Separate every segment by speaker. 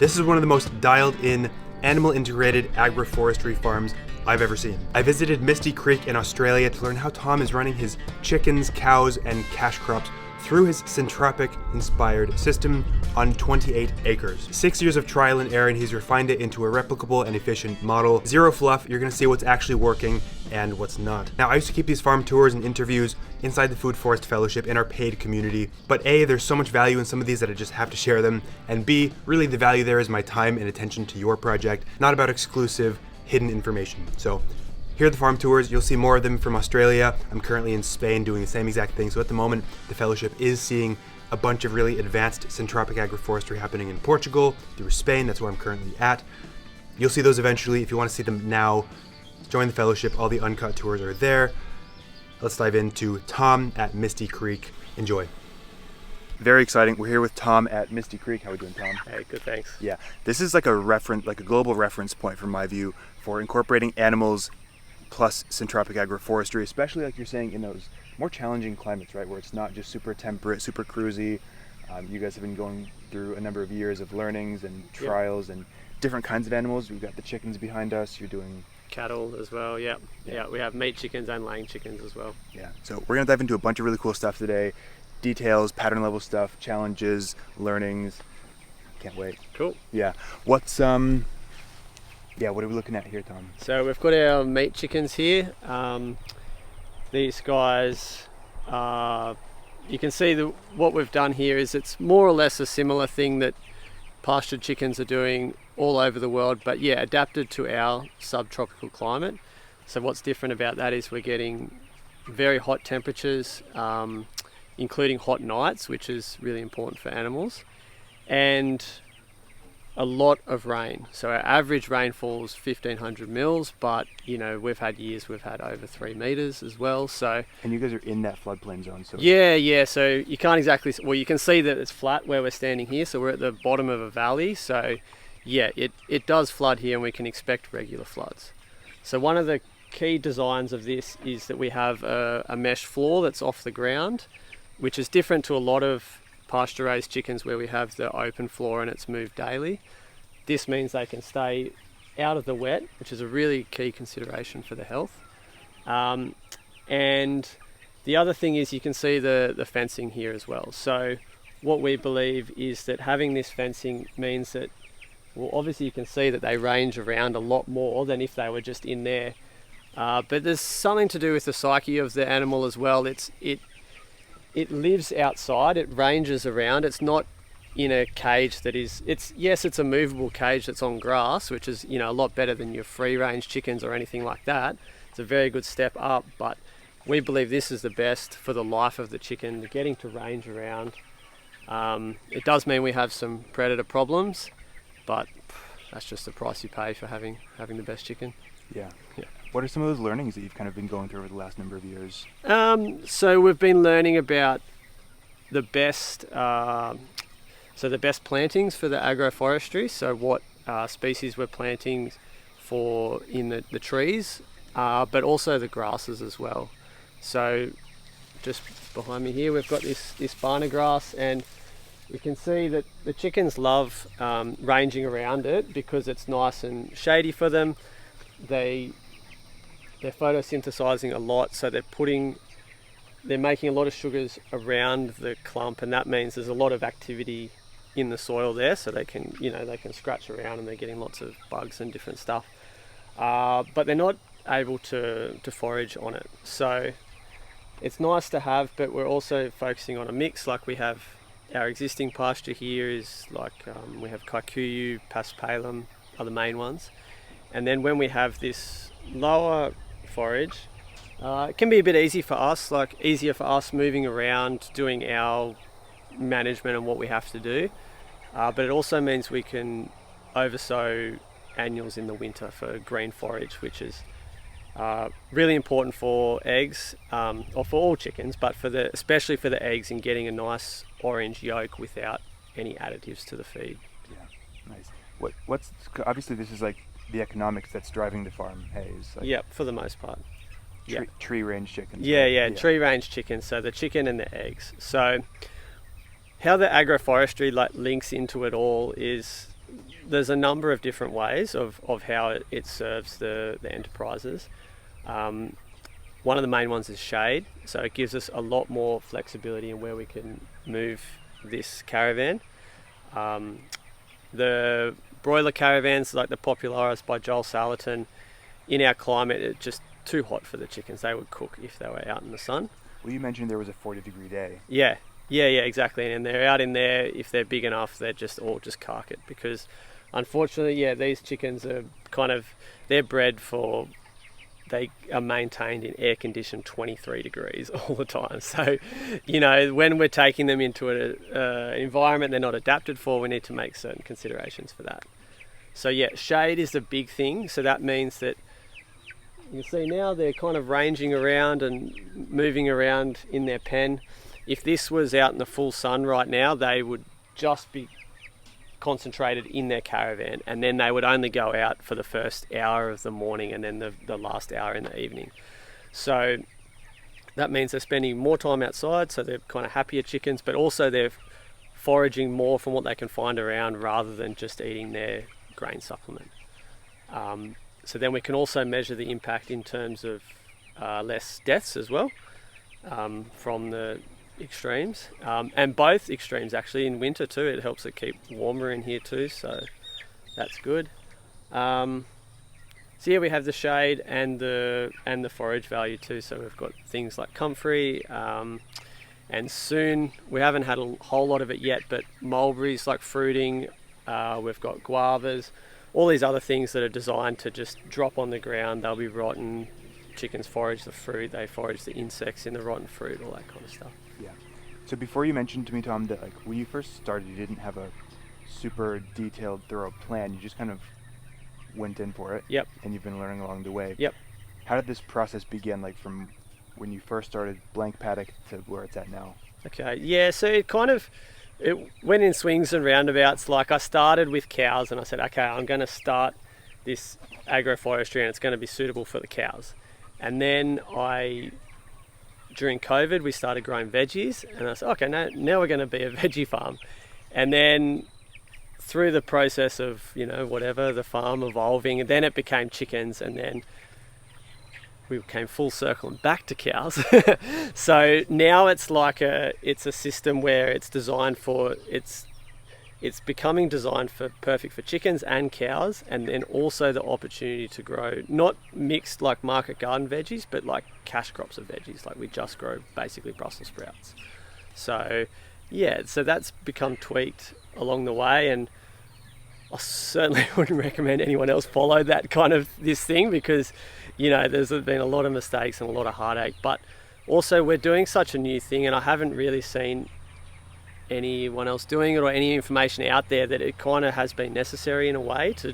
Speaker 1: This is one of the most dialed-in, animal-integrated agroforestry farms I've ever seen. I visited Misty Creek in Australia to learn how Tom is running his chickens, cows, and cash crops through his Syntropic-inspired system on 28 acres. 6 years of trial and error, and he's refined it into a replicable and efficient model. Zero fluff, you're gonna see what's actually working and what's not. Now, I used to keep these farm tours and interviews inside the Food Forest Fellowship in our paid community, but A, there's so much value in some of these that I just have to share them, and B, really the value there is my time and attention to your project, not about exclusive, hidden information. So, here are the farm tours. You'll see more of them from Australia. I'm currently in Spain doing the same exact thing. So at the moment, the fellowship is seeing a bunch of really advanced syntropic agroforestry happening in Portugal, through Spain. That's where I'm currently at. You'll see those eventually. If you want to see them now, join the fellowship. All the uncut tours are there. Let's dive into Tom at Misty Creek. Enjoy. Very exciting. We're here with Tom at Misty Creek. How are we doing, Tom?
Speaker 2: Hey, good, thanks.
Speaker 1: Yeah, this is like a reference, like a global reference point from my view for incorporating animals plus syntropic agroforestry, especially like you're saying in those more challenging climates, right, where it's not just super temperate, super cruisy. You guys have been going through a number of years of learnings and trials and different kinds of animals. We've got the chickens behind us. You're doing
Speaker 2: cattle as well. Yeah. We have meat chickens and laying chickens as well.
Speaker 1: Yeah, so we're gonna dive into a bunch of really cool stuff today. Details, pattern level stuff, challenges, learnings. Can't wait.
Speaker 2: Cool.
Speaker 1: Yeah. What's what are we looking at here, Tom?
Speaker 2: So we've got our meat chickens here. These guys, you can see what we've done here is it's more or less a similar thing that pastured chickens are doing all over the world, but yeah, adapted to our subtropical climate. So what's different about that is we're getting very hot temperatures, including hot nights, which is really important for animals, and a lot of rain. So our average rainfall is 1,500 mils, but you know, we've had years we've had over 3 meters as well. So,
Speaker 1: and you guys are in that floodplain zone, so
Speaker 2: yeah. So you can't exactly, well, you can see that it's flat where we're standing here. So we're at the bottom of a valley. So yeah, it does flood here, and we can expect regular floods. So one of the key designs of this is that we have a mesh floor that's off the ground, which is different to a lot of pasture raised chickens where we have the open floor and it's moved daily. This means they can stay out of the wet, which is a really key consideration for the health. And the other thing is you can see the fencing here as well. So what we believe is that having this fencing means that, well, obviously you can see that they range around a lot more than if they were just in there. But there's something to do with the psyche of the animal as well. It lives outside, it ranges around. It's not in a cage that is, it's a movable cage that's on grass, which is, you know, a lot better than your free range chickens or anything like that. It's a very good step up, but we believe this is the best for the life of the chicken, getting to range around. It does mean we have some predator problems, but that's just the price you pay for having the best chicken.
Speaker 1: Yeah. What are some of those learnings that you've kind of been going through over the last number of years?
Speaker 2: So we've been learning about the best, the best plantings for the agroforestry. So what species we're planting for in the trees, but also the grasses as well. So just behind me here, we've got this barna grass, and we can see that the chickens love ranging around it because it's nice and shady for them. They're photosynthesizing a lot, so they're making a lot of sugars around the clump, and that means there's a lot of activity in the soil there, so they can scratch around and they're getting lots of bugs and different stuff. But they're not able to forage on it. So it's nice to have, but we're also focusing on a mix. Like we have our existing pasture here is like, we have kikuyu, paspalum are the main ones. And then when we have this lower forage, it can be a bit easier for us moving around, doing our management and what we have to do. But it also means we can oversow annuals in the winter for green forage, which is really important for eggs, or for all chickens, but especially for the eggs, and getting a nice orange yolk without any additives to the feed.
Speaker 1: Yeah, nice. What's obviously this is like the economics that's driving the farm, hey?
Speaker 2: Yep, for the most part.
Speaker 1: Tree range chickens.
Speaker 2: Yeah, tree range chickens. So the chicken and the eggs. So how the agroforestry links into it all is there's a number of different ways of how it serves the enterprises. One of the main ones is shade, so it gives us a lot more flexibility in where we can move this caravan. The broiler caravans, like the popularized by Joel Salatin, in our climate, it's just too hot for the chickens. They would cook if they were out in the sun.
Speaker 1: Well, you mentioned there was a 40-degree day.
Speaker 2: Yeah, exactly. And they're out in there, if they're big enough, they're just cark it, because unfortunately, these chickens are they're bred for, they are maintained in air-conditioned 23 degrees all the time. So, when we're taking them into an environment they're not adapted for, we need to make certain considerations for that. So, shade is the big thing. So that means that you can see now they're kind of ranging around and moving around in their pen. If this was out in the full sun right now, they would just be concentrated in their caravan, and then they would only go out for the first hour of the morning and then the last hour in the evening. So that means they're spending more time outside, so they're kind of happier chickens, but also they're foraging more from what they can find around rather than just eating their grain supplement. So then we can also measure the impact in terms of less deaths as well from the extremes, and both extremes actually in winter too. It helps it keep warmer in here too, so that's good. So we have the shade and the forage value too. So we've got things like comfrey, and soon, we haven't had a whole lot of it yet, but mulberries like fruiting, we've got guavas, all these other things that are designed to just drop on the ground. They'll be rotten. Chickens forage the fruit, they forage the insects in the rotten fruit, all that kind of stuff.
Speaker 1: Yeah. So before, you mentioned to me, Tom, that when you first started, you didn't have a super detailed, thorough plan. You just kind of went in for it.
Speaker 2: Yep.
Speaker 1: And you've been learning along the way.
Speaker 2: Yep.
Speaker 1: How did this process begin, from when you first started blank paddock to where it's at now?
Speaker 2: Okay. Yeah. So it went in swings and roundabouts. I started with cows, and I said, okay, I'm going to start this agroforestry, and it's going to be suitable for the cows. And then during COVID, we started growing veggies, and I said, okay, now we're going to be a veggie farm. And then through the process of, the farm evolving, and then it became chickens, and then we came full circle and back to cows. So now it's it's a system where it's designed for, it's becoming designed for perfect for chickens and cows, and then also the opportunity to grow not mixed like market garden veggies, but like cash crops of veggies. We just grow basically Brussels sprouts. So so that's become tweaked along the way, and I certainly wouldn't recommend anyone else follow that kind of this thing, because there's been a lot of mistakes and a lot of heartache. But also we're doing such a new thing, and I haven't really seen anyone else doing it or any information out there that it kind of has been necessary in a way to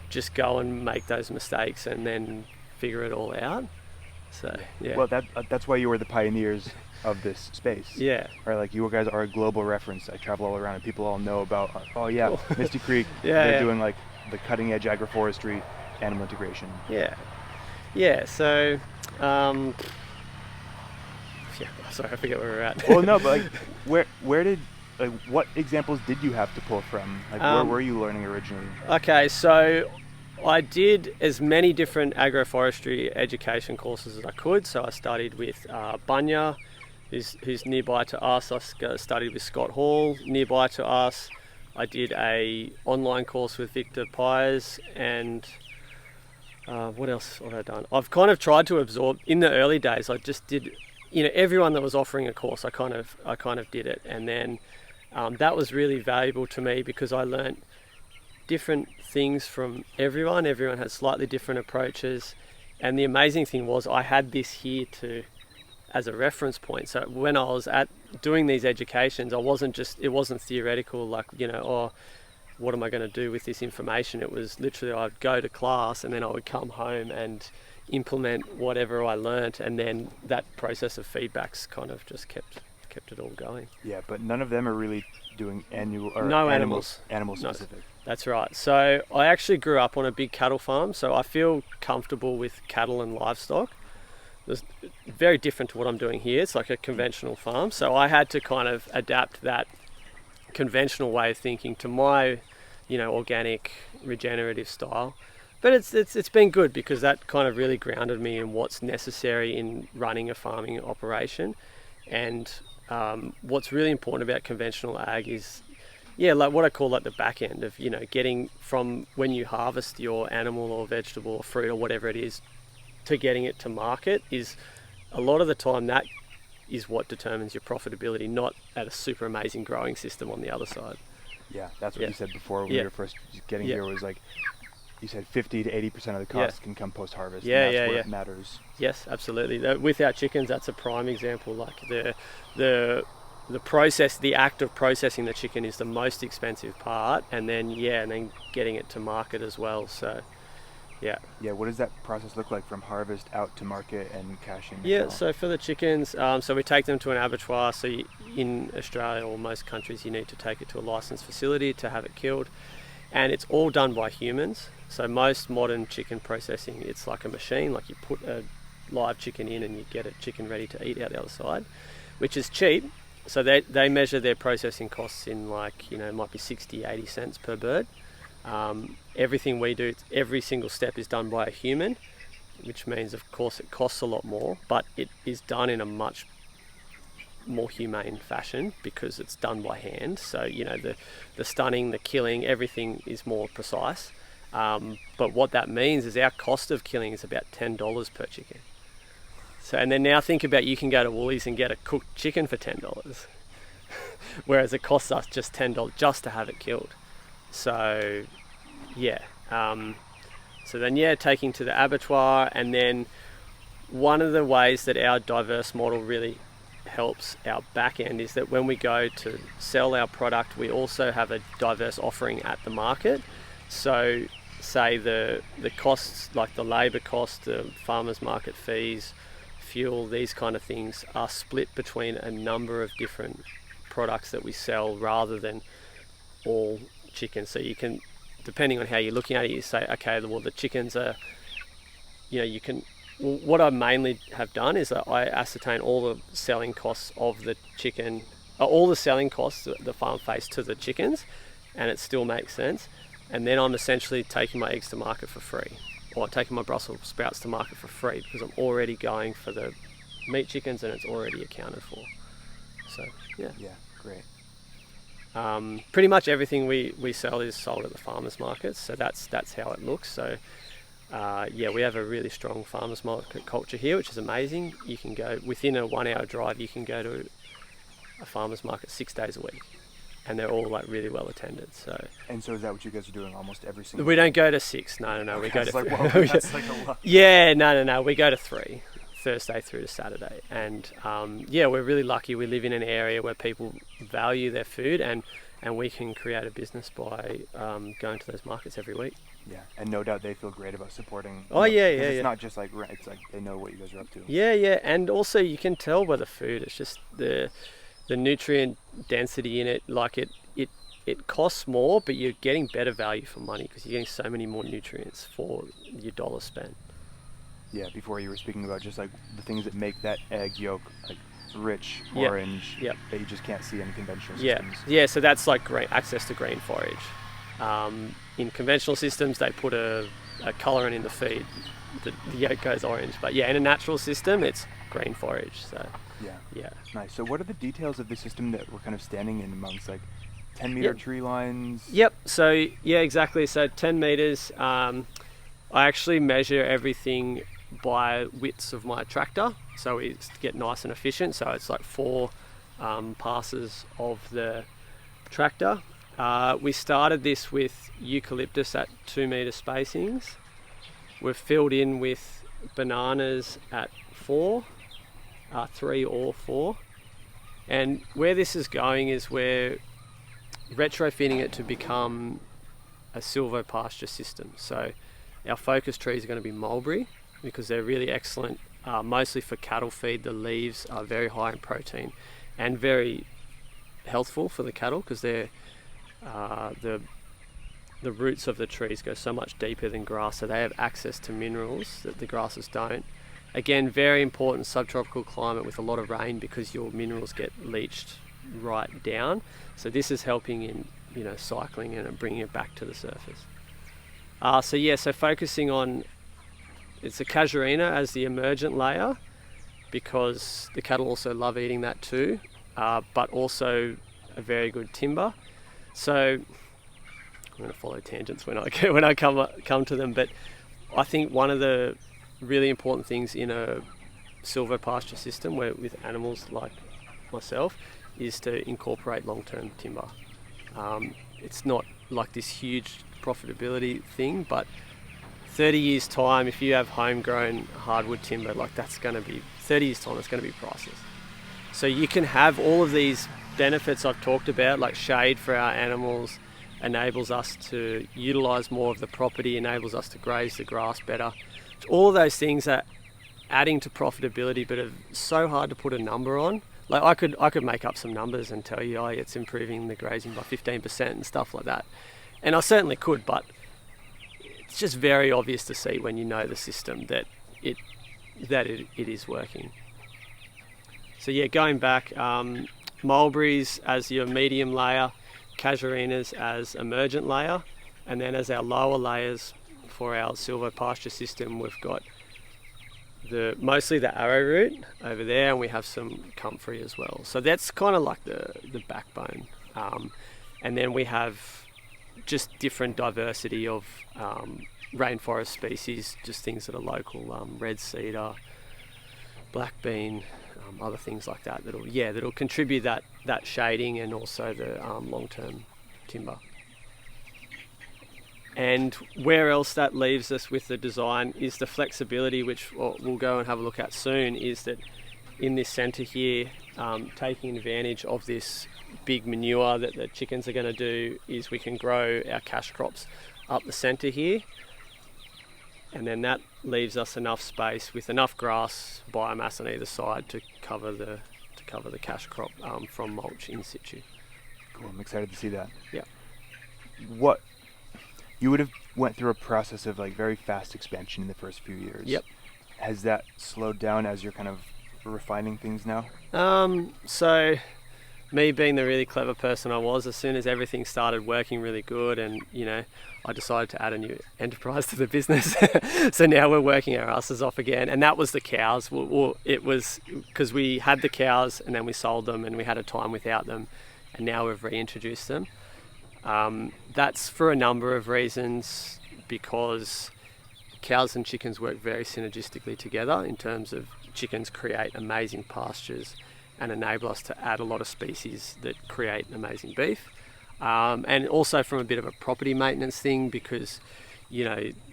Speaker 2: just go and make those mistakes and then figure it all out. So
Speaker 1: well, that's why you were the pioneers of this space.
Speaker 2: Yeah.
Speaker 1: Right, you guys are a global reference. I travel all around and people all know about cool. Misty Creek. They're doing the cutting edge agroforestry, animal integration. So sorry, I forget where we're at.
Speaker 2: Well,
Speaker 1: no, but where did what examples did you have to pull from? Where were you learning originally?
Speaker 2: Okay, so I did as many different agroforestry education courses as I could. So I studied with Bunya, who's nearby to us. I studied with Scott Hall, nearby to us. I did a online course with Victor Pires, and what else have I done? I've kind of tried to absorb, in the early days, I just did, everyone that was offering a course, I kind of did it. And then that was really valuable to me, because I learned different things from everyone. Everyone has slightly different approaches. And the amazing thing was I had this here as a reference point. So when I was doing these educations, it wasn't theoretical, what am I going to do with this information? It was literally, I'd go to class and then I would come home and implement whatever I learnt, and then that process of feedbacks kind of just kept it all going.
Speaker 1: Yeah, but none of them are really doing animal specific.
Speaker 2: No, that's right. So I actually grew up on a big cattle farm, so I feel comfortable with cattle and livestock. It's very different to what I'm doing here. It's like a conventional farm, so I had to kind of adapt that conventional way of thinking to organic, regenerative style. But it's been good because that kind of really grounded me in what's necessary in running a farming operation. And what's really important about conventional ag is, like what I call like the back end of, getting from when you harvest your animal or vegetable or fruit or whatever it is to getting it to market is a lot of the time that is what determines your profitability, not at a super amazing growing system on the other side.
Speaker 3: Yeah, that's what you said before when you were first getting here, was like, you said 50 to 80% of the costs can come post-harvest.
Speaker 2: Yeah,
Speaker 3: and that's where it matters.
Speaker 2: Yes, absolutely. With our chickens, that's a prime example. Like the process, the act of processing the chicken is the most expensive part, and then getting it to market as well. So, yeah. Yeah,
Speaker 3: what does that process look like from harvest out to market and cashing?
Speaker 2: So for the chickens, so we take them to an abattoir. So in Australia or most countries, you need to take it to a licensed facility to have it killed. And it's all done by humans. So most modern chicken processing, it's like a machine, like you put a live chicken in and you get a chicken ready to eat out the other side, which is cheap. So they measure their processing costs in it might be 60, 80 cents per bird. Everything we do, every single step is done by a human, which means of course it costs a lot more, but it is done in a much more humane fashion because it's done by hand. So the stunning, the killing, everything is more precise. But what that means is our cost of killing is about $10 per chicken. So, and then now think about, you can go to Woolies and get a cooked chicken for $10, whereas it costs us just $10 just to have it killed. So taking to the abattoir, and then one of the ways that our diverse model really helps our back end is that when we go to sell our product, we also have a diverse offering at the market. So say the costs, like the labor cost, the farmers market fees, fuel, these kind of things are split between a number of different products that we sell rather than all chicken. So you can, depending on how you're looking at it, you say, okay, well the chickens are, what I mainly have done is that I ascertain all the selling costs of the chicken, all the selling costs that the farm face to the chickens, and it still makes sense. And then I'm essentially taking my eggs to market for free, or taking my Brussels sprouts to market for free because I'm already going for the meat chickens and it's already accounted for. So, yeah.
Speaker 3: Yeah, great.
Speaker 2: Pretty much everything we sell is sold at the farmers markets, so that's how it looks. So we have a really strong farmers market culture here, which is amazing. You can go within a 1 hour drive, you can go to a farmers market 6 days a week, and they're all really well attended. So
Speaker 3: is that what you guys are doing almost every single
Speaker 2: we don't go to 6, no,
Speaker 3: okay,
Speaker 2: we go to
Speaker 3: that's like a lot.
Speaker 2: No, we go to 3, Thursday through to Saturday. And we're really lucky. We live in an area where people value their food, and we can create a business by going to those markets every week.
Speaker 3: Yeah, and no doubt they feel great about supporting.
Speaker 2: It's
Speaker 3: not just like, it's like they know what you guys are up to.
Speaker 2: Yeah, and also you can tell by the food. It's just the nutrient density in it. Like it costs more, but you're getting better value for money because you're getting so many more nutrients for your dollar spent.
Speaker 3: Yeah, before you were speaking about just like the things that make that egg yolk like rich, orange, that you just can't see in conventional systems.
Speaker 2: Yeah, so that's like access to green forage. In conventional systems, they put a colorant in the feed. The yolk goes orange. But in a natural system, it's green forage. So yeah.
Speaker 3: Nice. So what are the details of the system that we're kind of standing in amongst, like 10-meter tree lines?
Speaker 2: Yep. So exactly. So 10 meters. I actually measure everything by widths of my tractor, so we get nice and efficient. So it's like 4 passes of the tractor. We started this with eucalyptus at 2 meter spacings. We've filled in with bananas at 4, 3 or 4. And where this is going is we're retrofitting it to become a silvopasture system. So our focus trees are going to be mulberry because they're really excellent, mostly for cattle feed. The leaves are very high in protein and very healthful for the cattle because they're the roots of the trees go so much deeper than grass, so they have access to minerals that the grasses don't. Again, very important subtropical climate with a lot of rain because your minerals get leached right down. So this is helping in cycling and bringing it back to the surface. So focusing on, it's a casuarina as the emergent layer, because the cattle also love eating that too, but also a very good timber. So I'm going to follow tangents when I come to them, but I think one of the really important things in a silvo pasture system with animals like myself is to incorporate long-term timber. It's not like this huge profitability thing, but 30 years time, if you have homegrown hardwood timber, like that's going to be 30 years time, it's going to be priceless. So you can have all of these benefits I've talked about, like shade for our animals, enables us to utilize more of the property, enables us to graze the grass better. All of those things are adding to profitability, but are so hard to put a number on. Like I could make up some numbers and tell you, it's improving the grazing by 15% and stuff like that. And I certainly could, but it's just very obvious to see when you know the system that it is working. So yeah, going back, mulberries as your medium layer, casuarinas as emergent layer, and then as our lower layers for our silvo pasture system, we've got mostly the arrowroot over there, and we have some comfrey as well. So that's kind of like the backbone. And then we have just different diversity of rainforest species, just things that are local, red cedar, black bean, other things like that that'll contribute that shading and also the long-term timber. And where else that leaves us with the design is the flexibility, which we'll go and have a look at soon, is that in this centre here, taking advantage of this big manure that the chickens are going to do, is we can grow our cash crops up the centre here, and then that leaves us enough space with enough grass biomass on either side to cover the cash crop from mulch in situ.
Speaker 3: Cool, I'm excited to see that.
Speaker 2: Yeah.
Speaker 3: What you would have went through a process of like very fast expansion in the first few years.
Speaker 2: Yep.
Speaker 3: Has that slowed down as you're kind of refining things now?
Speaker 2: So me being the really clever person I was, as soon as everything started working really good, and I decided to add a new enterprise to the business. So now we're working our asses off again, and that was the cows. It was because we had the cows and then we sold them and we had a time without them, and now we've reintroduced them. That's for a number of reasons, because cows and chickens work very synergistically together in terms of chickens create amazing pastures and enable us to add a lot of species that create amazing beef. And also from a bit of a property maintenance thing, because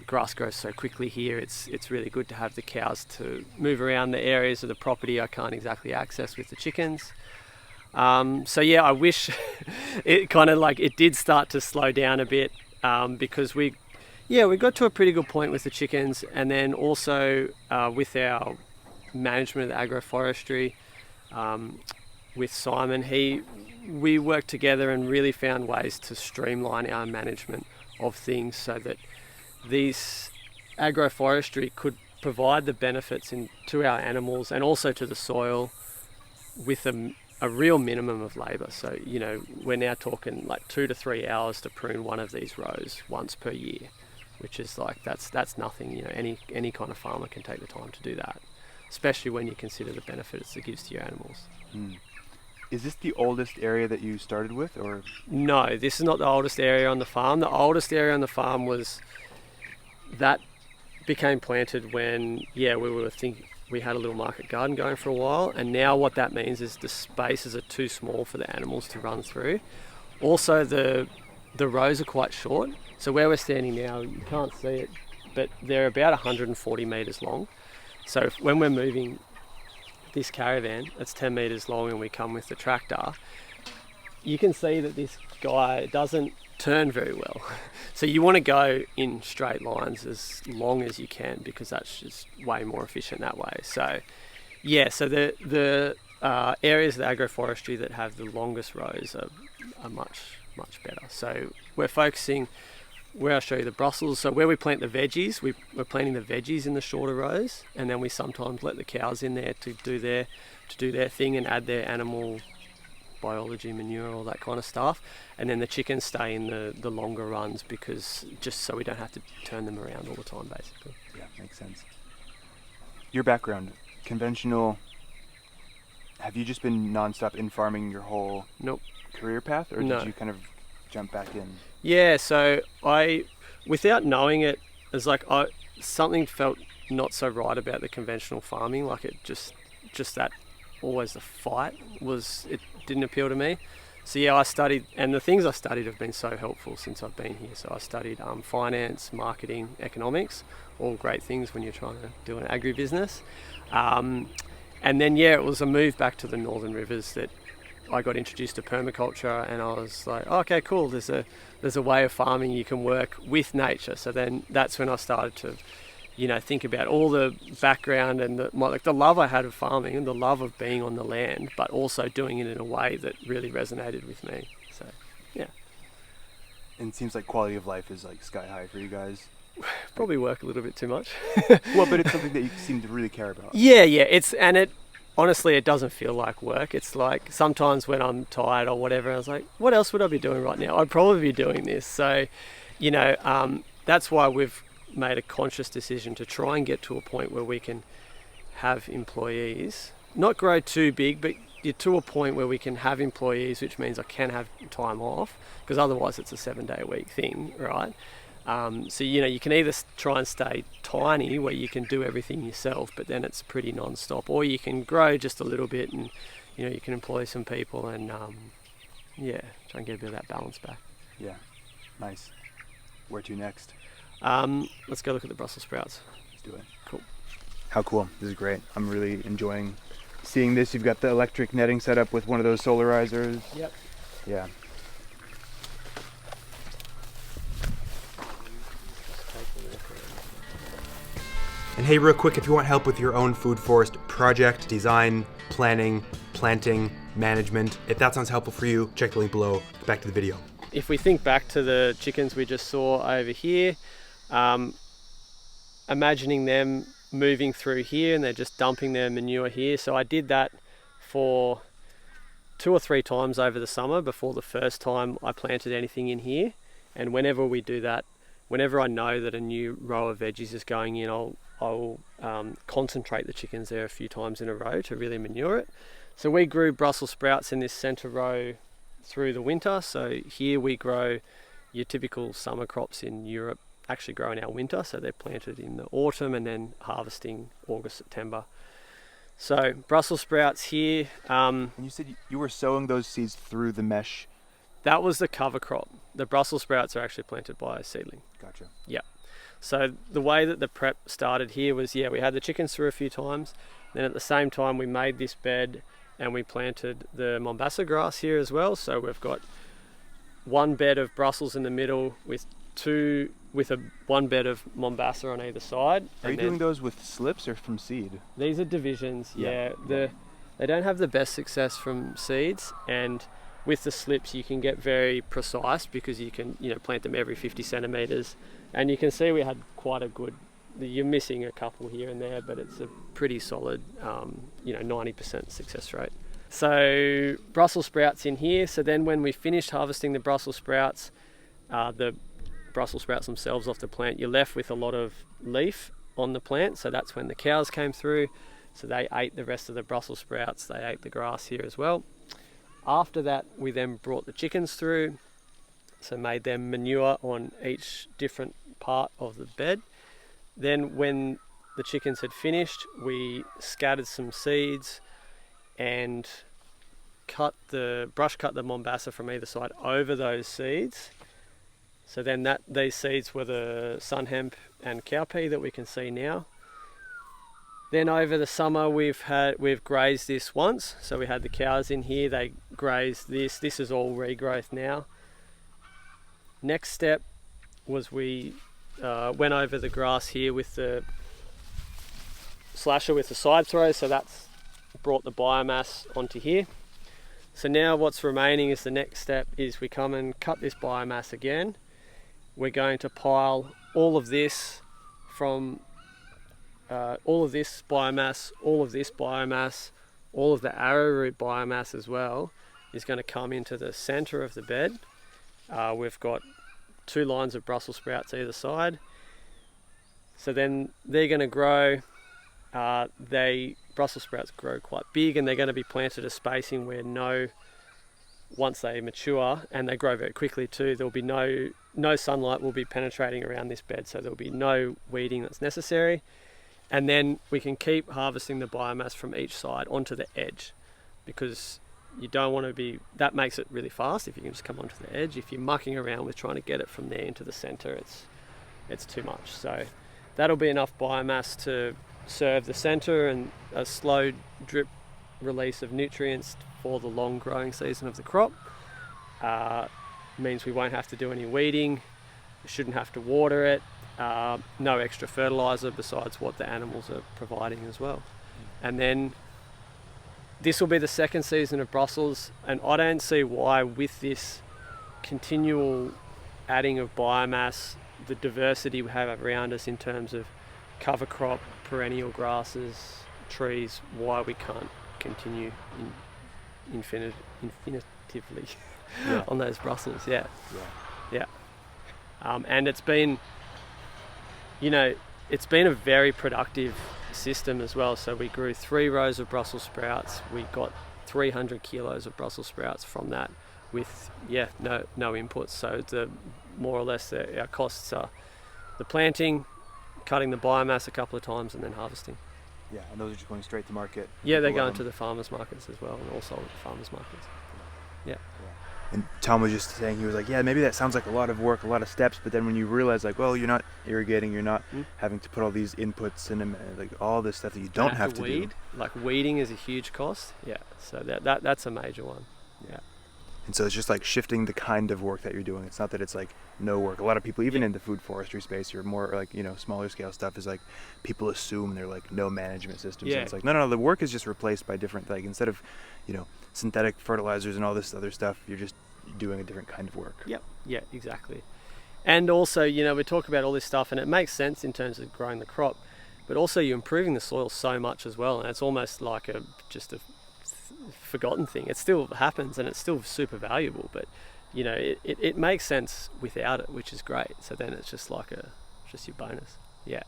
Speaker 2: grass grows so quickly here, it's really good to have the cows to move around the areas of the property I can't exactly access with the chickens. So yeah, I wish it kind of like it did start to slow down a bit, because we got to a pretty good point with the chickens, and then also with our management of the agroforestry, with Simon, we worked together and really found ways to streamline our management of things so that these agroforestry could provide the benefits to our animals and also to the soil with a real minimum of labour. So we're now talking like 2 to 3 hours to prune one of these rows once per year, which is like that's nothing. Any kind of farmer can take the time to do that, especially when you consider the benefits it gives to your animals.
Speaker 3: Is this the oldest area that you started with, or?
Speaker 2: No, this is not the oldest area on the farm. The oldest area on the farm became planted when we had a little market garden going for a while, and now what that means is the spaces are too small for the animals to run through. Also, the rows are quite short, so where we're standing now, you can't see it, but they're about 140 metres long. So when we're moving this caravan that's 10 metres long and we come with the tractor, you can see that this guy doesn't turn very well. So you want to go in straight lines as long as you can, because that's just way more efficient that way. So yeah, so the areas of the agroforestry that have the longest rows are much better. So we're focusing where I show you the Brussels. So where we plant the veggies, we're planting the veggies in the shorter rows, and then we sometimes let the cows in there to do their thing and add their animal biology, manure, all that kind of stuff. And then the chickens stay in the longer runs, because just so we don't have to turn them around all the time, basically.
Speaker 3: Yeah, makes sense. Your background, conventional. Have you just been nonstop in farming your whole career path, or did you kind of jump back in?
Speaker 2: Yeah, so without knowing it, it's like something felt not so right about the conventional farming. Like it just that always the fight it didn't appeal to me. So yeah, I studied, and the things I studied have been so helpful since I've been here. So I studied finance, marketing, economics, all great things when you're trying to do an agribusiness. And then it was a move back to the Northern Rivers that I got introduced to permaculture, and I was like, oh, okay, cool. There's a way of farming you can work with nature. So then that's when I started to, think about all the background and the love I had of farming and the love of being on the land, but also doing it in a way that really resonated with me. So, yeah.
Speaker 3: And it seems like quality of life is like sky high for you guys.
Speaker 2: Probably work a little bit too much.
Speaker 3: Well, but it's something that you seem to really care about.
Speaker 2: Yeah. Honestly, it doesn't feel like work. It's like sometimes when I'm tired or whatever, I was like, what else would I be doing right now? I'd probably be doing this. So, that's why we've made a conscious decision to try and get to a point where we can have employees, not grow too big, but get to a point where we can have employees, which means I can have time off, because otherwise it's a 7-day-a-week thing, right? So, you can either try and stay tiny where you can do everything yourself, but then it's pretty non-stop, or you can grow just a little bit and, you can employ some people and, try and get a bit of that balance back.
Speaker 3: Yeah, nice. Where to next?
Speaker 2: Let's go look at the Brussels sprouts.
Speaker 3: Let's do it.
Speaker 2: Cool.
Speaker 3: How cool. This is great. I'm really enjoying seeing this. You've got the electric netting set up with one of those solarizers.
Speaker 2: Yep.
Speaker 3: Yeah.
Speaker 1: And hey, real quick, if you want help with your own food forest project, design, planning, planting, management, if that sounds helpful for you, check the link below. Back to the video.
Speaker 2: If we think back to the chickens we just saw over here, imagining them moving through here and they're just dumping their manure here. So I did that for 2 or 3 times over the summer before the first time I planted anything in here. And whenever we do that, whenever I know that a new row of veggies is going in, I'll concentrate the chickens there a few times in a row to really manure it. So we grew Brussels sprouts in this center row through the winter. So here we grow your typical summer crops in Europe actually grow in our winter. So they're planted in the autumn and then harvesting August, September. So Brussels sprouts here.
Speaker 3: And you said you were sowing those seeds through the mesh.
Speaker 2: That was the cover crop. The Brussels sprouts are actually planted by a seedling.
Speaker 3: Gotcha.
Speaker 2: Yeah. So the way that the prep started here was, we had the chickens through a few times. Then at the same time, we made this bed and we planted the Mombasa grass here as well. So we've got one bed of Brussels in the middle with one bed of Mombasa on either side.
Speaker 3: Are you doing those with slips or from seed?
Speaker 2: These are divisions. Yeah. They don't have the best success from seeds, and with the slips you can get very precise because you can plant them every 50 centimeters, and you can see we had quite a good, you're missing a couple here and there, but it's a pretty solid 90% success rate. So Brussels sprouts in here. So then when we finished harvesting the Brussels sprouts themselves off the plant, you're left with a lot of leaf on the plant. So that's when the cows came through. So they ate the rest of the Brussels sprouts. They ate the grass here as well. After that, we then brought the chickens through. So made them manure on each different part of the bed. Then when the chickens had finished, we scattered some seeds and brush cut the Mombasa from either side over those seeds. So then these seeds were the sun hemp and cowpea that we can see now. Then over the summer we've grazed this once. So we had the cows in here, they grazed this. This is all regrowth now. Next step was we went over the grass here with the slasher with the side throw. So that's brought the biomass onto here. So now what's remaining is the next step is we come and cut this biomass again. We're going to pile all of this from all of this biomass, all of this biomass, all of the arrowroot biomass as well, is going to come into the center of the bed. We've got 2 lines of Brussels sprouts either side. So then they're going to grow. Brussels sprouts grow quite big, and they're going to be planted a spacing where once they mature, and they grow very quickly too, there'll be no sunlight will be penetrating around this bed, so there'll be no weeding that's necessary. And then we can keep harvesting the biomass from each side onto the edge, because you don't want to be, that makes it really fast if you can just come onto the edge. If you're mucking around with trying to get it from there into the center, it's too much. So that'll be enough biomass to serve the center and a slow drip release of nutrients for the long growing season of the crop. Means we won't have to do any weeding, we shouldn't have to water it, no extra fertilizer besides what the animals are providing as well. And then this will be the second season of Brussels, and I don't see why, with this continual adding of biomass, the diversity we have around us in terms of cover crop, perennial grasses, trees, why we can't continue infinitively on those Brussels. And it's been, it's been a very productive system as well. So we grew 3 rows of Brussels sprouts. We got 300 kilos of Brussels sprouts from that with no inputs. So more or less our costs are the planting, cutting the biomass a couple of times, and then harvesting.
Speaker 3: Yeah, and those are just going straight to market.
Speaker 2: Yeah, they're going to the farmers markets as well, and also at the farmers markets. Yeah.
Speaker 3: And Tom was just saying, he was like, yeah, maybe that sounds like a lot of work, a lot of steps, but then when you realize, like, well, you're not irrigating, you're not having to put all these inputs in, like all this stuff that you don't have to
Speaker 2: weed.
Speaker 3: Do.
Speaker 2: Like weeding is a huge cost. Yeah, so that's a major one. Yeah.
Speaker 3: And so it's just like shifting the kind of work that you're doing. It's not that it's like no work. A lot of people, even in the food forestry space, or more like, smaller scale stuff, is like people assume they're like no management systems. Yeah. And it's like, no, the work is just replaced by different, like instead of, synthetic fertilizers and all this other stuff, you're just doing a different kind of work.
Speaker 2: Yep. Yeah, exactly. And also, we talk about all this stuff, and it makes sense in terms of growing the crop, but also you're improving the soil so much as well. And it's almost like just a forgotten thing. It still happens, and it's still super valuable, but it makes sense without it, which is great. So then it's just like just your bonus. Yeah.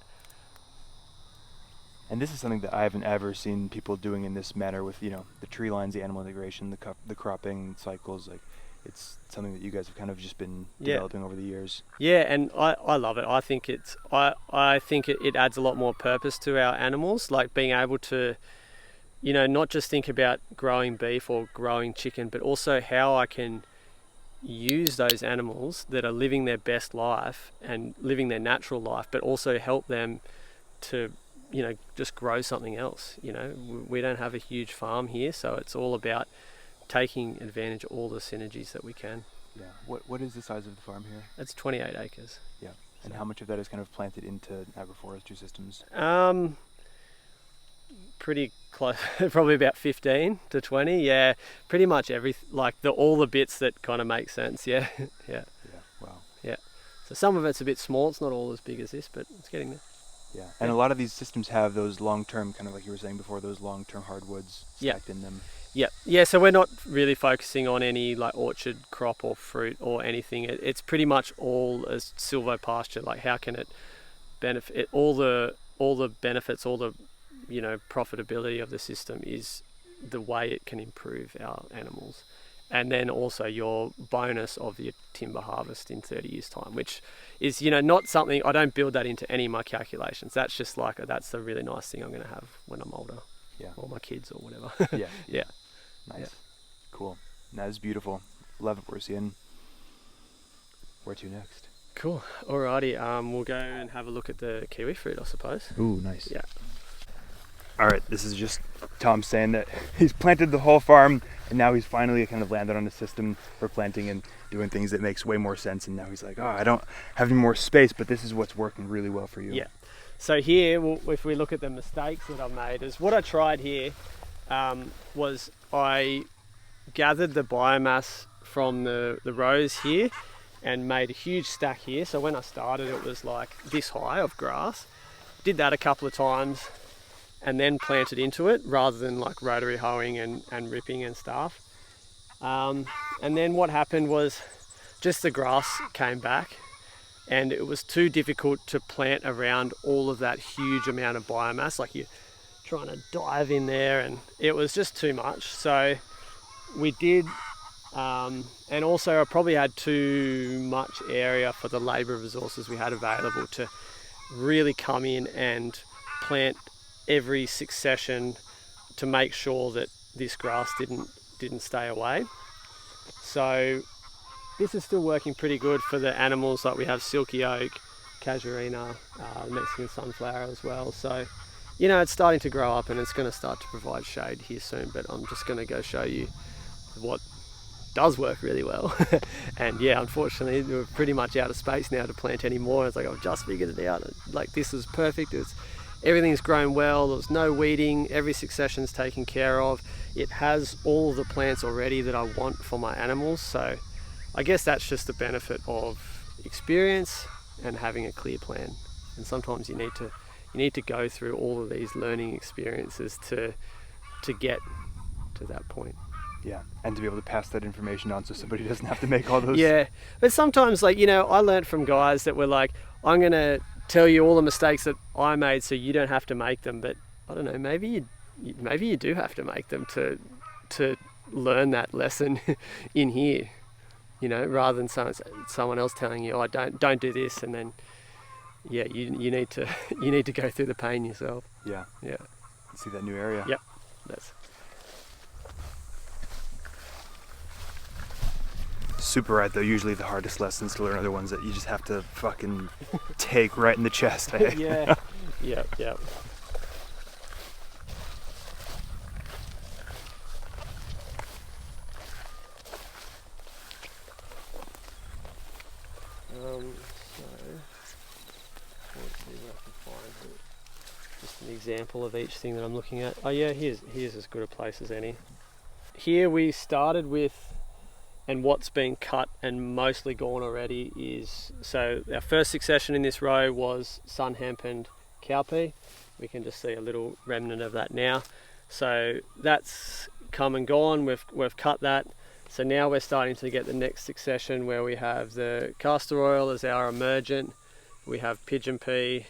Speaker 3: And this is something that I haven't ever seen people doing in this manner with the tree lines, the animal integration, the cropping cycles. Like, it's something that you guys have kind of just been developing over the years. Yeah,
Speaker 2: and I love it. I think I think it adds a lot more purpose to our animals, like being able to not just think about growing beef or growing chicken, but also how I can use those animals that are living their best life and living their natural life, but also help them to, just grow something else. We don't have a huge farm here, so it's all about taking advantage of all the synergies that we can.
Speaker 3: Yeah. What is the size of the farm here?
Speaker 2: It's 28 acres.
Speaker 3: Yeah. And how much of that is kind of planted into agroforestry systems?
Speaker 2: Pretty close, probably about 15 to 20. Yeah, pretty much all the bits that kind of make sense. Yeah.
Speaker 3: Yeah. Wow.
Speaker 2: Yeah. So some of it's a bit small. It's not all as big as this, but it's getting there.
Speaker 3: Yeah. And a lot of these systems have those long-term, kind of like you were saying before, those long-term hardwoods stacked in them.
Speaker 2: Yeah. So we're not really focusing on any like orchard crop or fruit or anything. It's pretty much all as silvopasture. Like, how can it benefit all the benefits, all the profitability of the system is the way it can improve our animals. And then also your bonus of your timber harvest in 30 years time, which is, not something, I don't build that into any of my calculations. That's just like, that's the really nice thing I'm going to have when I'm older.
Speaker 3: Yeah.
Speaker 2: Or my kids or whatever.
Speaker 3: Yeah. Nice. Yeah. Cool. That is beautiful. Love it. We're seeing where to next.
Speaker 2: Cool. Alrighty. We'll go and have a look at the kiwi fruit, I suppose.
Speaker 3: Ooh, nice.
Speaker 2: Yeah.
Speaker 3: All right, this is just Tom saying that he's planted the whole farm, and now he's finally kind of landed on a system for planting and doing things that makes way more sense. And now he's like, I don't have any more space, but this is what's working really well for you.
Speaker 2: Yeah. So here, if we look at the mistakes that I've made, is what I tried here was I gathered the biomass from the rows here and made a huge stack here. So when I started, it was like this high of grass. Did that a couple of times, and then planted into it rather than like rotary hoeing and ripping and stuff. And then what happened was just the grass came back, and it was too difficult to plant around all of that huge amount of biomass. Like, you're trying to dive in there, and it was just too much. So we did, and also I probably had too much area for the labour resources we had available to really come in and plant every succession to make sure that this grass didn't stay away. So this is still working pretty good for the animals. Like, we have silky oak, casuarina, Mexican sunflower as well. So, you know, it's starting to grow up and it's going to start to provide shade here soon, but I'm just going to go show you what does work really well. And yeah, unfortunately we're pretty much out of space now to plant any more. It's like, I've just figured it out. Like, this is perfect. Everything's grown well. There's no weeding. Every succession's taken care of. It has all the plants already that I want for my animals. So I guess that's just the benefit of experience and having a clear plan. And sometimes you need to go through all of these learning experiences to get to that point.
Speaker 3: Yeah, and to be able to pass that information on so somebody doesn't have to make all those.
Speaker 2: Yeah, but sometimes, like, you know, I learned from guys that were like, I'm going to tell you all the mistakes that I made so you don't have to make them. But I don't know, maybe you do have to make them to learn that lesson in here, you know, rather than someone else telling you, oh, don't do this, and then yeah, you need to go through the pain yourself.
Speaker 3: Yeah.
Speaker 2: Yeah.
Speaker 3: See that new area.
Speaker 2: Yep. That's
Speaker 3: super right, though. Usually the hardest lessons to learn are the ones that you just have to fucking take right in the chest. Eh?
Speaker 2: yeah. Yep. Let's see where I can find just an example of each thing that I'm looking at. Oh yeah, here's as good a place as any. Here we started with, and what's been cut and mostly gone already is, so our first succession in this row was sun hempened cowpea. We can just see a little remnant of that now. So that's come and gone. We've cut that. So now we're starting to get the next succession where we have the castor oil as our emergent, we have pigeon pea,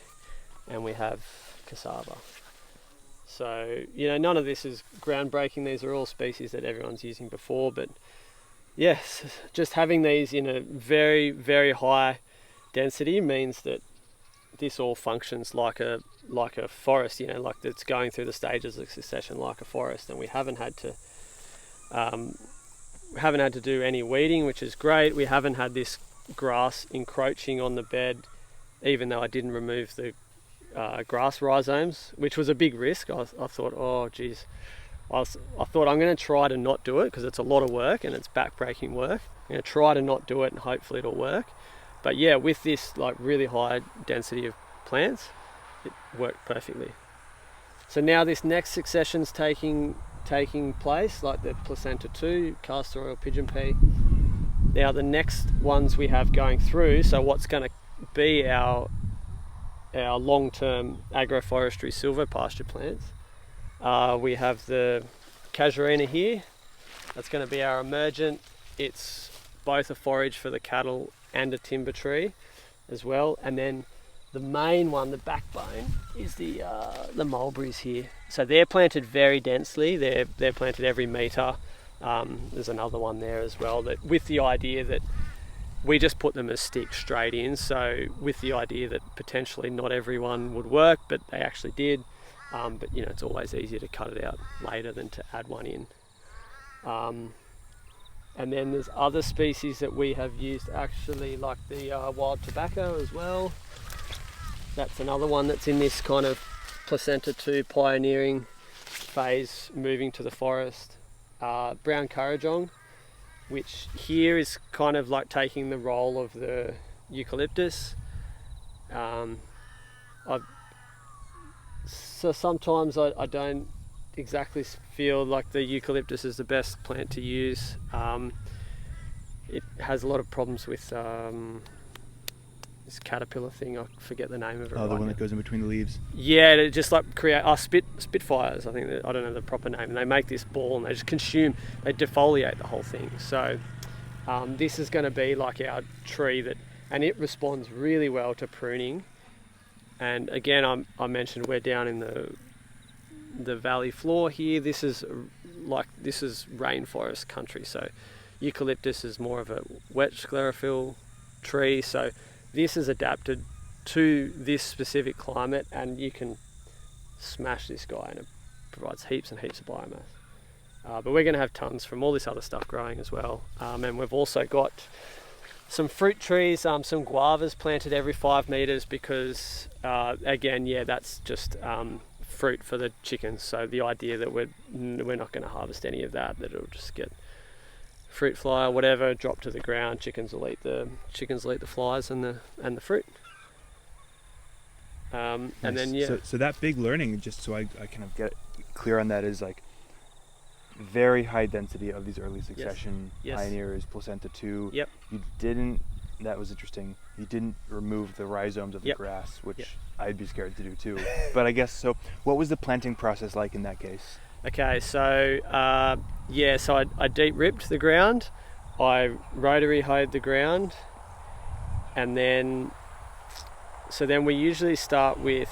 Speaker 2: and we have cassava. So, you know, none of this is groundbreaking. These are all species that everyone's using before, but yes, just having these in a very, very high density means that this all functions like a forest, you know, like it's going through the stages of succession like a forest, and we haven't had to do any weeding, which is great. We haven't had this grass encroaching on the bed, even though I didn't remove the grass rhizomes, which was a big risk. I thought, oh geez, I thought I'm going to try to not do it because it's a lot of work and it's back-breaking work. I'm going to try to not do it and hopefully it'll work. But yeah, with this like really high density of plants, it worked perfectly. So now this next succession's taking place, like the placenta 2, castor oil, pigeon pea. Now the next ones we have going through, so what's going to be our long-term agroforestry silver pasture plants. We have the casuarina here. That's going to be our emergent. It's both a forage for the cattle and a timber tree as well. And then the main one, the backbone, is the mulberries here. So they're planted very densely. They're planted every metre. There's another one there as well, that with the idea that we just put them as sticks straight in. So with the idea that potentially not everyone would work, but they actually did. But you know, it's always easier to cut it out later than to add one in. And then there's other species that we have used actually, like the wild tobacco as well. That's another one that's in this kind of placenta 2 pioneering phase, moving to the forest. Brown currajong, which here is kind of like taking the role of the eucalyptus. So sometimes I don't exactly feel like the eucalyptus is the best plant to use. It has a lot of problems with this caterpillar thing. I forget the name of it.
Speaker 3: Oh, the one that goes in between the leaves.
Speaker 2: Yeah, it just like create spitfires. I think I don't know the proper name. And they make this ball and they just they defoliate the whole thing. So this is going to be like our tree and it responds really well to pruning. And again, I mentioned we're down in the valley floor here. This is rainforest country. So eucalyptus is more of a wet sclerophyll tree. So this is adapted to this specific climate, and you can smash this guy and it provides heaps and heaps of biomass. But we're going to have tons from all this other stuff growing as well. And we've also got some fruit trees, some guavas planted every 5 meters because, again, that's just fruit for the chickens. So the idea that we're not going to harvest any of that it'll just get fruit fly or whatever, drop to the ground. Chickens will eat the flies and the fruit. And then
Speaker 3: So that big learning, just so I kind of get clear on that, is like very high density of these early succession pioneers, placenta 2.
Speaker 2: Yep.
Speaker 3: That was interesting. You didn't remove the rhizomes of the grass, which I'd be scared to do too. But I guess so. What was the planting process like in that case?
Speaker 2: Okay, so I deep ripped the ground, I rotary hoed the ground, and then we usually start with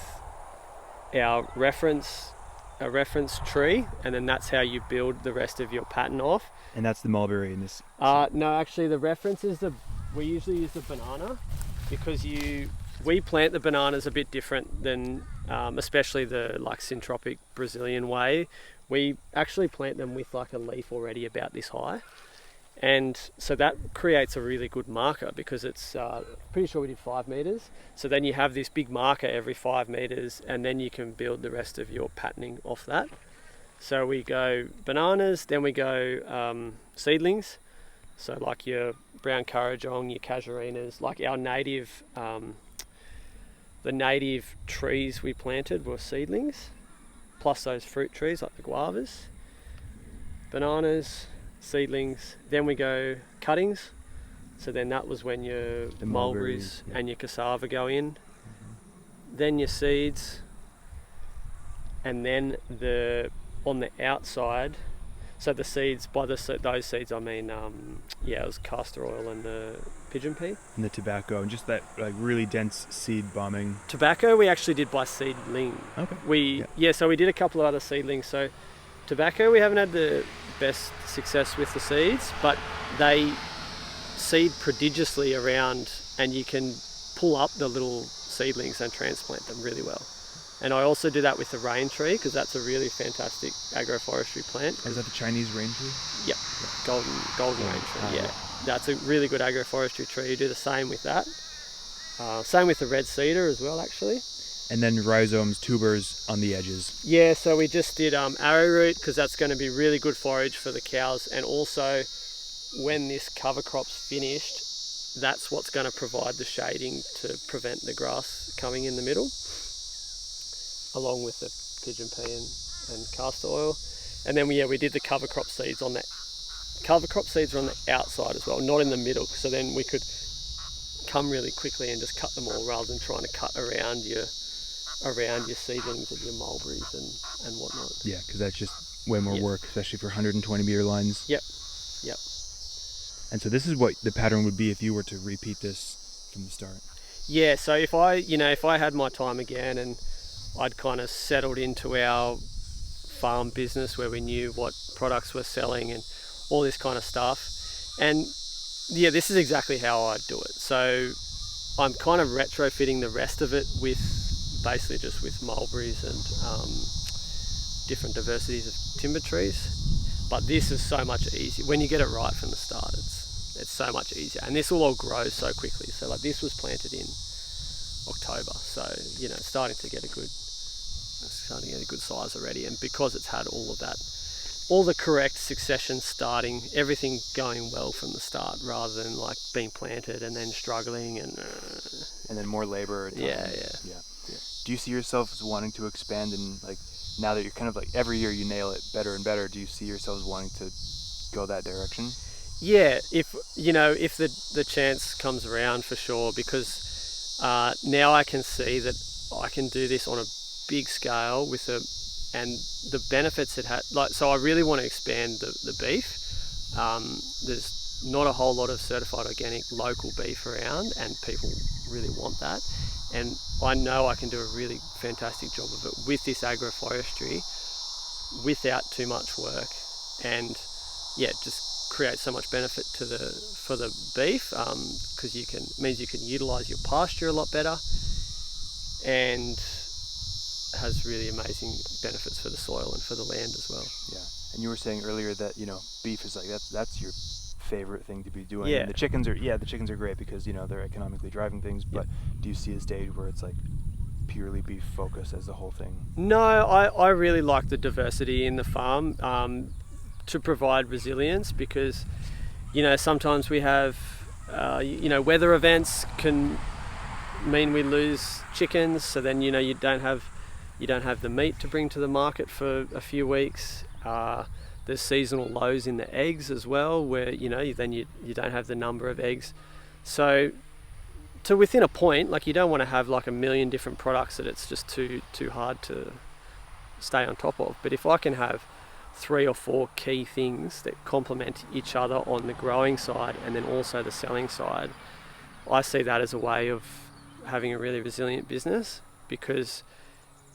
Speaker 2: a reference tree, and then that's how you build the rest of your pattern off.
Speaker 3: And that's the mulberry in this?
Speaker 2: No, actually the reference is we usually use the banana, because we plant the bananas a bit different than, especially the like Syntropic Brazilian way. We actually plant them with like a leaf already about this high. And so that creates a really good marker, because it's pretty sure we did 5 meters. So then you have this big marker every 5 meters, and then you can build the rest of your patterning off that. So we go bananas, then we go seedlings. So like your brown currajong, your casuarinas, like our native, the native trees we planted were seedlings, plus those fruit trees like the guavas, bananas, seedlings. Then we go cuttings. So then that was when the mulberries and your cassava go in. Mm-hmm. Then your seeds, and then on the outside. So the seeds, by those seeds I mean, it was castor oil and the pigeon pea.
Speaker 3: And the tobacco, and just that like really dense seed bombing.
Speaker 2: Tobacco we actually did by seedling.
Speaker 3: Okay.
Speaker 2: So we did a couple of other seedlings. So tobacco we haven't had the best success with the seeds, but they seed prodigiously around, and you can pull up the little seedlings and transplant them really well. And I also do that with the rain tree, because that's a really fantastic agroforestry plant.
Speaker 3: Is that the Chinese rain tree?
Speaker 2: Yep, golden rain tree. That's a really good agroforestry tree. You do the same with that. Same with the red cedar as well, actually.
Speaker 3: And then rhizomes, tubers on the edges.
Speaker 2: Yeah, so we just did arrowroot, because that's going to be really good forage for the cows. And also, when this cover crop's finished, that's what's going to provide the shading to prevent the grass coming in the middle, along with the pigeon pea and castor oil. And then we did the cover crop seeds on that. Cover crop seeds are on the outside as well, not in the middle. So then we could come really quickly and just cut them all, rather than trying to cut around your seedlings and your mulberries and whatnot.
Speaker 3: Yeah, because that's just way more work, especially for 120 meter lines.
Speaker 2: Yep.
Speaker 3: And so this is what the pattern would be if you were to repeat this from the start.
Speaker 2: Yeah, so if I had my time again and I'd kind of settled into our farm business where we knew what products we're selling and all this kind of stuff, and this is exactly how I'd do it. So I'm kind of retrofitting the rest of it with basically just with mulberries and different diversities of timber trees. But this is so much easier when you get it right from the start. It's so much easier, and this will all grow so quickly. So like this was planted in October, so it's starting to get a good size already. And because it's had all of that, all the correct succession starting, everything going well from the start, rather than like being planted and then struggling and
Speaker 3: then more labor.
Speaker 2: Yeah.
Speaker 3: Do you see yourself as wanting to expand, and like now that you're kind of like every year you nail it better and better, do you see yourselves wanting to go that direction?
Speaker 2: Yeah, if the chance comes around, for sure, because Now I can see that I can do this on a big scale and the benefits it had. Like, so I really want to expand the beef. There's not a whole lot of certified organic local beef around, and people really want that. And I know I can do a really fantastic job of it with this agroforestry without too much work, and yeah, just create so much benefit for the beef, because means you can utilize your pasture a lot better, and has really amazing benefits for the soil and for the land as well.
Speaker 3: Yeah, and you were saying earlier that beef is like that's your favorite thing to be doing.
Speaker 2: Yeah.
Speaker 3: And the chickens are great because they're economically driving things. But do you see a stage where it's like purely beef focus as the whole thing?
Speaker 2: No, I really like the diversity in the farm, to provide resilience, because sometimes we have weather events can mean we lose chickens, so then you don't have the meat to bring to the market for a few weeks. There's seasonal lows in the eggs as well, where then you don't have the number of eggs. So to within a point, like, you don't want to have like a million different products that it's just too hard to stay on top of. But if I can have 3 or 4 key things that complement each other on the growing side and then also the selling side, I see that as a way of having a really resilient business. Because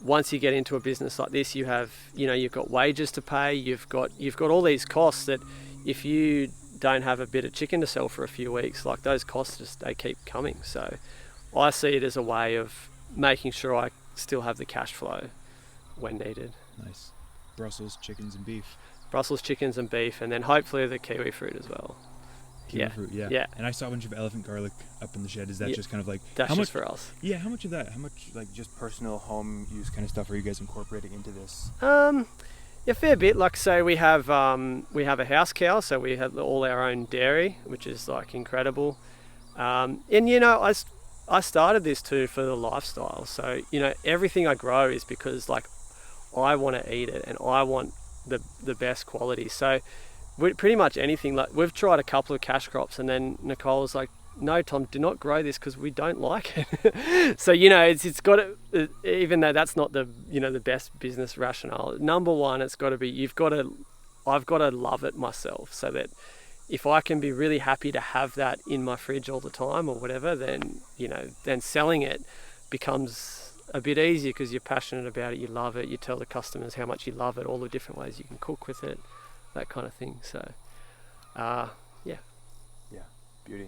Speaker 2: once you get into a business like this, you have, you've got wages to pay, you've got all these costs that if you don't have a bit of chicken to sell for a few weeks, like, those costs they keep coming. So I see it as a way of making sure I still have the cash flow when needed.
Speaker 4: Nice. Brussels chickens and beef.
Speaker 2: Brussels chickens and beef, and then hopefully the kiwi fruit as well.
Speaker 4: Kiwi fruit, yeah. And I saw a bunch of elephant garlic up in the shed. Is that just kind of like...
Speaker 2: That's
Speaker 4: how much
Speaker 2: for us.
Speaker 4: Yeah, how much of that? How much,
Speaker 3: Like, just personal home use kind of stuff are you guys incorporating into this?
Speaker 2: A fair bit. Like, say we have a house cow, so we have all our own dairy, which is like incredible. And I started this too for the lifestyle. So everything I grow is because, like, I want to eat it and I want the best quality. So pretty much anything, like, we've tried a couple of cash crops, and then Nicole was like, no, Tom, do not grow this because we don't like it. So it's got to, even though that's not the the best business rationale, number one, it's got to be, I've got to love it myself, so that if I can be really happy to have that in my fridge all the time or whatever, then then selling it becomes a bit easier because you're passionate about it, you love it, you tell the customers how much you love it, all the different ways you can cook with it, that kind of thing. So
Speaker 3: Beauty.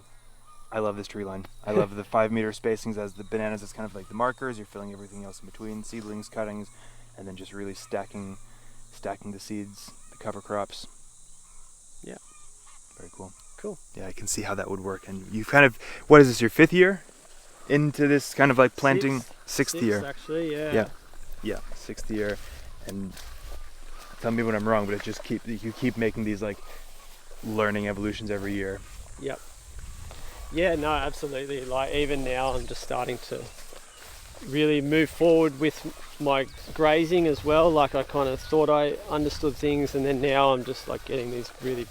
Speaker 3: I love this tree line. I love the 5-meter spacings as the bananas. It's kind of like the markers. You're filling everything else in between, seedlings, cuttings, and then just really stacking the seeds, the cover crops.
Speaker 2: Yeah.
Speaker 3: Very cool.
Speaker 2: Cool.
Speaker 3: Yeah, I can see how that would work. And you kind of, what is this, your 5th year into this kind of like planting? Sixth year.
Speaker 2: Actually, yeah.
Speaker 3: Yeah, 6th year. And tell me when I'm wrong, but you keep making these like learning evolutions every year.
Speaker 2: Yep. Yeah, no, absolutely. Like, even now I'm just starting to really move forward with my grazing as well. Like, I kind of thought I understood things, and then now I'm just like getting these really,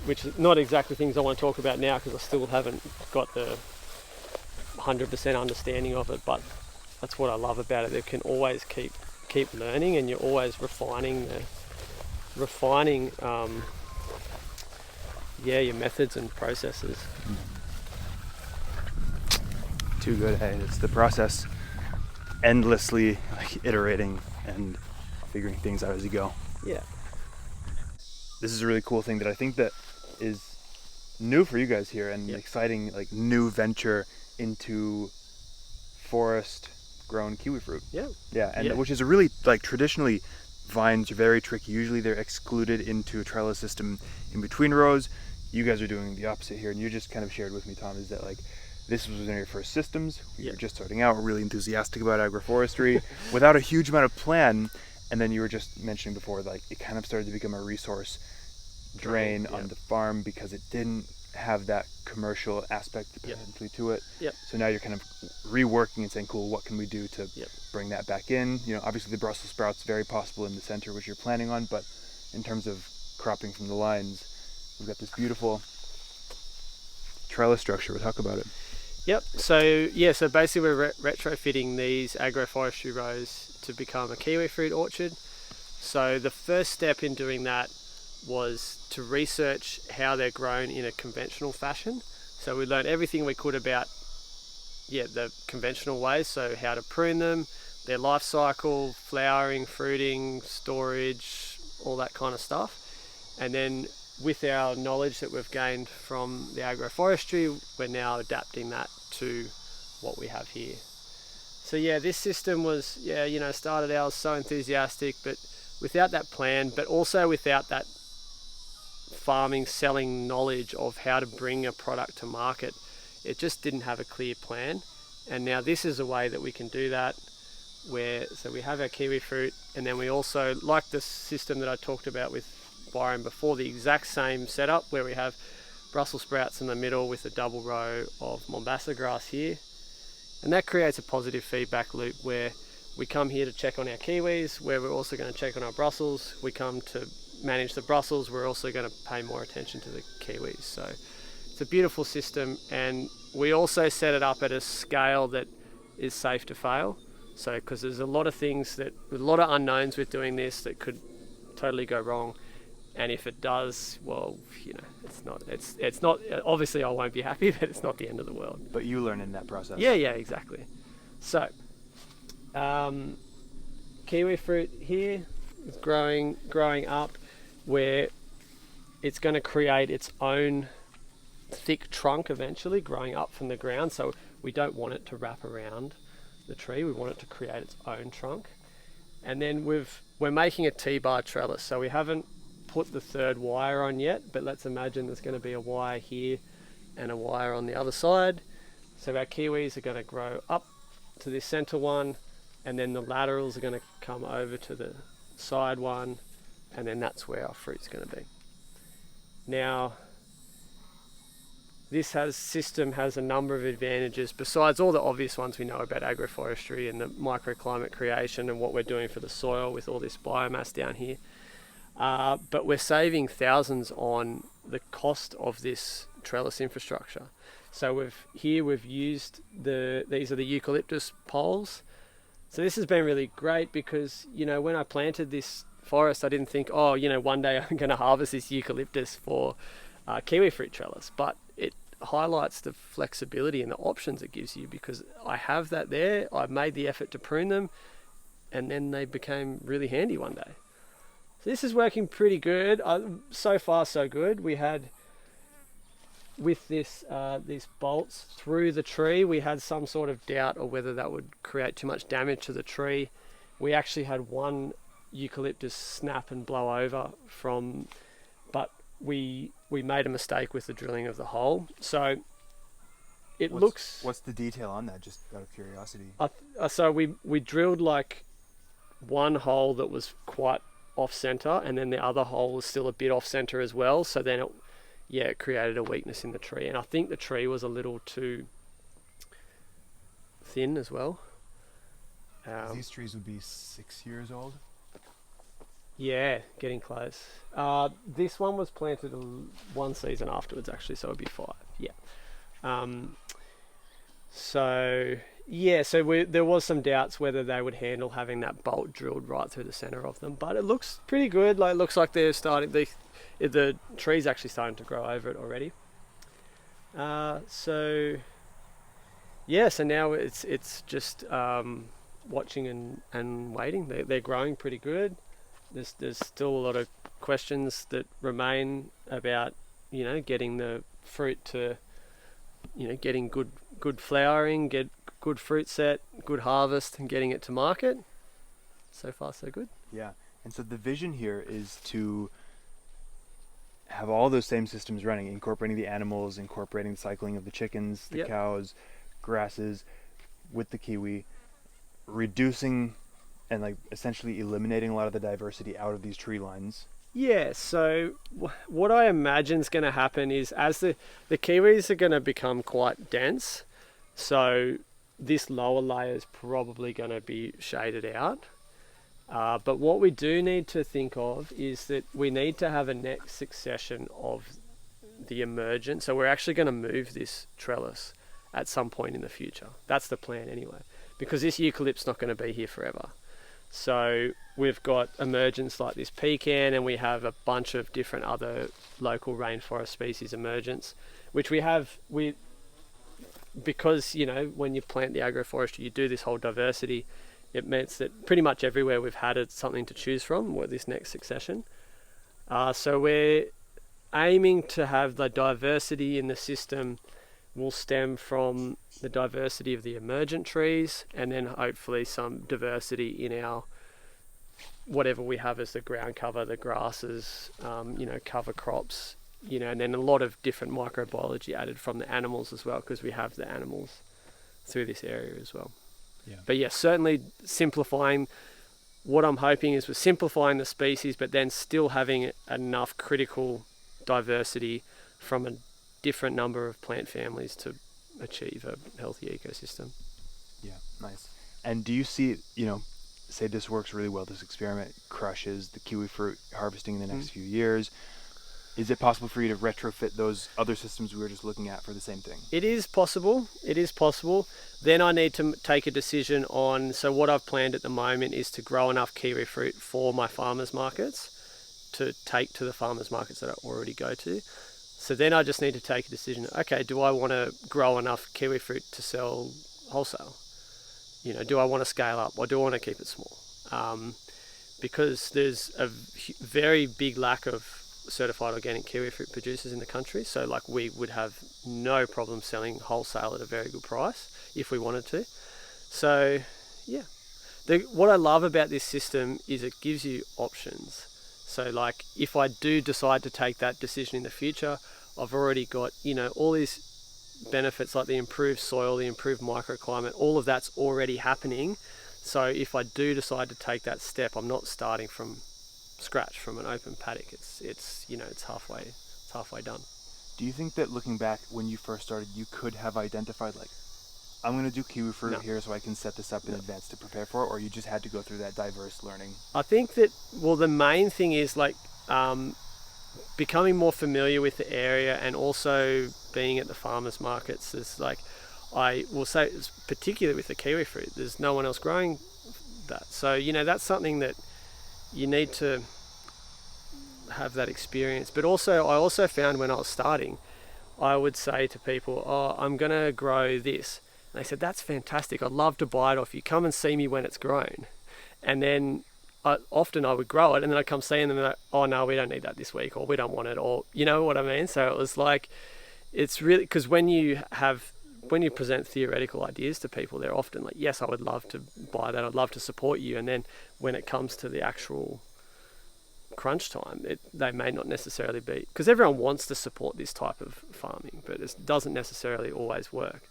Speaker 2: which is not exactly things I want to talk about now because I still haven't got the 100% understanding of it, but that's what I love about it. It can always keep learning, and you're always refining your methods and processes.
Speaker 3: Too good. Hey, it's the process, endlessly like iterating and figuring things out as you go.
Speaker 2: Yeah.
Speaker 3: This is a really cool thing that I think that is new for you guys here, and exciting, like, new venture into forest grown kiwi fruit. Which is a really, like, traditionally vines are very tricky. Usually they're excluded into a trellis system in between rows. You guys are doing the opposite here, and you just kind of shared with me, Tom, is that like this was one of your first systems. You were just starting out, really enthusiastic about agroforestry without a huge amount of plan, and then you were just mentioning before, like, it kind of started to become a resource drain on the farm because it didn't have that commercial aspect potentially to it. So now you're kind of reworking and saying, cool, what can we do to bring that back in? Obviously the Brussels sprouts, very possible in the center, which you're planning on, but in terms of cropping from the lines, we've got this beautiful trellis structure. We'll talk about it.
Speaker 2: Yep. So yeah, so basically we're retrofitting these agroforestry rows to become a kiwi fruit orchard. So the first step in doing that was to research how they're grown in a conventional fashion. So we learned everything we could about the conventional ways, so how to prune them, their life cycle, flowering, fruiting, storage, all that kind of stuff. And then with our knowledge that we've gained from the agroforestry, we're now adapting that to what we have here. So yeah, this system was, started out, I was so enthusiastic, but without that plan, but also without that farming, selling knowledge of how to bring a product to market, it just didn't have a clear plan. And now this is a way that we can do that, so we have our kiwi fruit, and then we also, like the system that I talked about with Byron before, the exact same setup where we have Brussels sprouts in the middle with a double row of Mombasa grass here. And that creates a positive feedback loop where we come here to check on our kiwis, where we're also going to check on our Brussels. We come to manage the Brussels, we're also going to pay more attention to the kiwis. So it's a beautiful system, and we also set it up at a scale that is safe to fail. So because there's a lot of things a lot of unknowns with doing this that could totally go wrong. And if it does, well, it's not, obviously I won't be happy, but it's not the end of the world.
Speaker 3: But you learn in that process.
Speaker 2: Yeah, exactly. So, kiwi fruit here is growing up, where it's going to create its own thick trunk eventually, growing up from the ground. So we don't want it to wrap around the tree. We want it to create its own trunk. And then we're making a T-bar trellis. So we haven't put the third wire on yet, but let's imagine there's going to be a wire here and a wire on the other side. So our kiwis are going to grow up to this center one, and then the laterals are going to come over to the side one, and then that's where our fruit's going to be. Now, this system has a number of advantages besides all the obvious ones we know about agroforestry and the microclimate creation and what we're doing for the soil with all this biomass down here. But we're saving thousands on the cost of this trellis infrastructure. So we've used these are the eucalyptus poles. So this has been really great because, when I planted this forest, I didn't think, one day I'm going to harvest this eucalyptus for kiwi fruit trellis. But it highlights the flexibility and the options it gives you, because I have that there. I've made the effort to prune them, and then they became really handy one day. So this is working pretty good. So far, so good. We had, with these bolts through the tree, we had some sort of doubt of whether that would create too much damage to the tree. We actually had one eucalyptus snap and blow over but we made a mistake with the drilling of the hole. So what's
Speaker 3: the detail on that, just out of curiosity?
Speaker 2: So we drilled like one hole that was quite off center, and then the other hole was still a bit off center as well. So then it created a weakness in the tree, and I think the tree was a little too thin as well.
Speaker 3: These trees would be 6 years old?
Speaker 2: Yeah, getting close. This one was planted one season afterwards, actually, so it'd be 5. Yeah. So there was some doubts whether they would handle having that bolt drilled right through the center of them, but it looks pretty good. Like, it looks like they're starting. The tree's actually starting to grow over it already. So now it's just watching and waiting. They're growing pretty good. There's still a lot of questions that remain about getting the fruit to getting good flowering, get good fruit set, good harvest, and getting it to market. So far, so good.
Speaker 3: Yeah, and so the vision here is to have all those same systems running, incorporating the animals, incorporating the cycling of the chickens, the cows, grasses, with the kiwi, reducing and essentially eliminating a lot of the diversity out of these tree lines.
Speaker 2: Yeah, so what I imagine is going to happen is, as the kiwis are going to become quite dense, so this lower layer is probably going to be shaded out. But what we do need to think of is that we need to have a next succession of the emergence. So we're actually going to move this trellis at some point in the future. That's the plan anyway, because this eucalypt's not going to be here forever. So we've got emergence like this pecan, and we have a bunch of different other local rainforest species emergence, which because, you know, when you plant the agroforestry, you do this whole diversity. It means that pretty much everywhere we've had something to choose from with this next succession. So we're aiming to have the diversity in the system will stem from the diversity of the emergent trees, and then hopefully some diversity in our whatever we have as the ground cover, the grasses, cover crops, and then a lot of different microbiology added from the animals as well, because we have the animals through this area as well.
Speaker 4: Yeah.
Speaker 2: But yeah, certainly simplifying. What I'm hoping is we're simplifying the species, but then still having enough critical diversity from a different number of plant families to achieve a healthy ecosystem.
Speaker 3: Yeah, nice. And do you see, say this works really well, this experiment crushes the kiwi fruit harvesting in the next few years. Is it possible for you to retrofit those other systems we were just looking at for the same thing?
Speaker 2: It is possible. Then I need to take a decision on, so what I've planned at the moment is to grow enough kiwi fruit for my farmers markets to take to the farmers markets that I already go to. So then I just need to take a decision. Okay, do I want to grow enough kiwi fruit to sell wholesale? Do I want to scale up, or do I want to keep it small? Because there's a very big lack of certified organic kiwi fruit producers in the country. So like we would have no problem selling wholesale at a very good price if we wanted to. So yeah, what I love about this system is it gives you options. So like if I do decide to take that decision in the future, I've already got, all these benefits like the improved soil, the improved microclimate, all of that's already happening. So if I do decide to take that step, I'm not starting from scratch from an open paddock. It's halfway done.
Speaker 3: Do you think that looking back when you first started, you could have identified like, I'm going to do kiwi fruit here so I can set this up in advance to prepare for it, or you just had to go through that diverse learning?
Speaker 2: I think that, the main thing is like becoming more familiar with the area, and also being at the farmers markets. Is like, I will say, particularly with the kiwi fruit, there's no one else growing that. So, that's something that you need to have that experience. But also, I also found when I was starting, I would say to people, I'm going to grow this. And they said, that's fantastic. I'd love to buy it off you. Come and see me when it's grown. And then often I would grow it, and then I'd come see them and they're like, oh no, we don't need that this week, or we don't want it, or you know what I mean? So it was like, it's really, because when you present theoretical ideas to people, they're often like, yes, I would love to buy that. I'd love to support you. And then when it comes to the actual crunch time, they may not necessarily be, because everyone wants to support this type of farming, but it doesn't necessarily always work.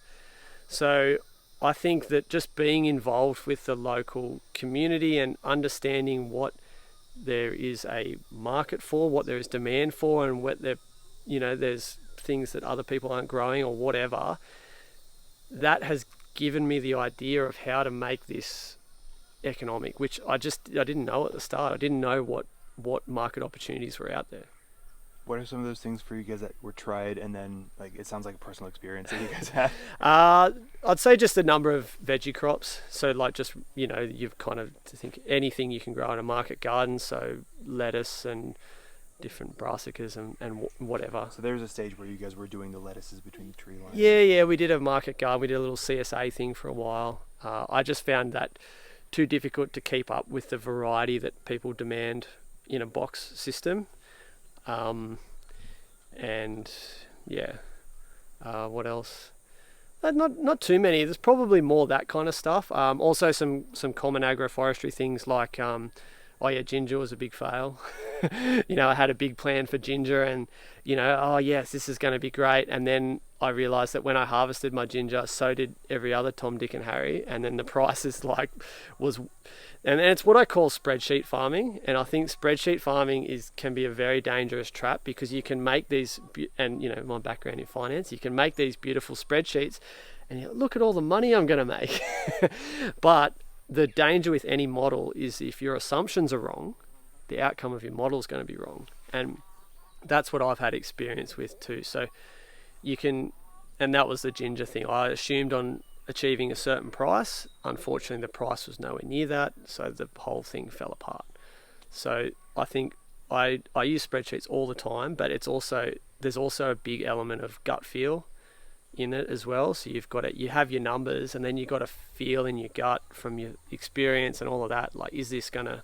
Speaker 2: So I think that just being involved with the local community and understanding what there is a market for, what there is demand for, and what there's things that other people aren't growing or whatever, that has given me the idea of how to make this economic, which I didn't know at the start. I didn't know what market opportunities were out there.
Speaker 3: What are some of those things for you guys that were tried, and then like it sounds like a personal experience that you guys had?
Speaker 2: I'd say just the number of veggie crops. So like just, you've kind of to think anything you can grow in a market garden. So lettuce and different brassicas and whatever.
Speaker 3: So there was a stage where you guys were doing the lettuces between the tree lines.
Speaker 2: Yeah, we did a market garden. We did a little CSA thing for a while. I just found that too difficult to keep up with the variety that people demand in a box system. What else? Not too many. There's probably more that kind of stuff. Also some common agroforestry things like, ginger was a big fail. I had a big plan for ginger, and yes, this is going to be great. And then I realized that when I harvested my ginger, so did every other Tom, Dick and Harry. And then the prices and it's what I call spreadsheet farming. And I think spreadsheet farming can be a very dangerous trap, because you can make these, and my background in finance, you can make these beautiful spreadsheets and look at all the money I'm going to make. But the danger with any model is if your assumptions are wrong, the outcome of your model is going to be wrong. And that's what I've had experience with too. So you can, and that was the ginger thing. I assumed on achieving a certain price. Unfortunately, the price was nowhere near that, so the whole thing fell apart. So I think I use spreadsheets all the time, but there's also a big element of gut feel in it as well. So you have your numbers, and then you got to feel in your gut from your experience and all of that. Like, is this gonna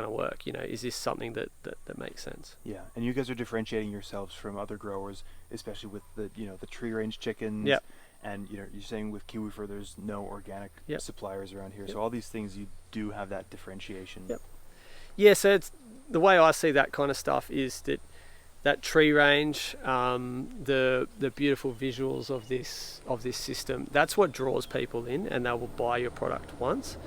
Speaker 2: work? Is this something that makes sense?
Speaker 3: Yeah, and you guys are differentiating yourselves from other growers, especially with the tree range chickens.
Speaker 2: Yep.
Speaker 3: And you're saying with kiwi fur, there's no organic suppliers around here.
Speaker 2: Yep.
Speaker 3: So all these things, you do have that differentiation.
Speaker 2: Yep. Yeah. So it's the way I see that kind of stuff is that tree range, the beautiful visuals of this system. That's what draws people in, and they will buy your product once.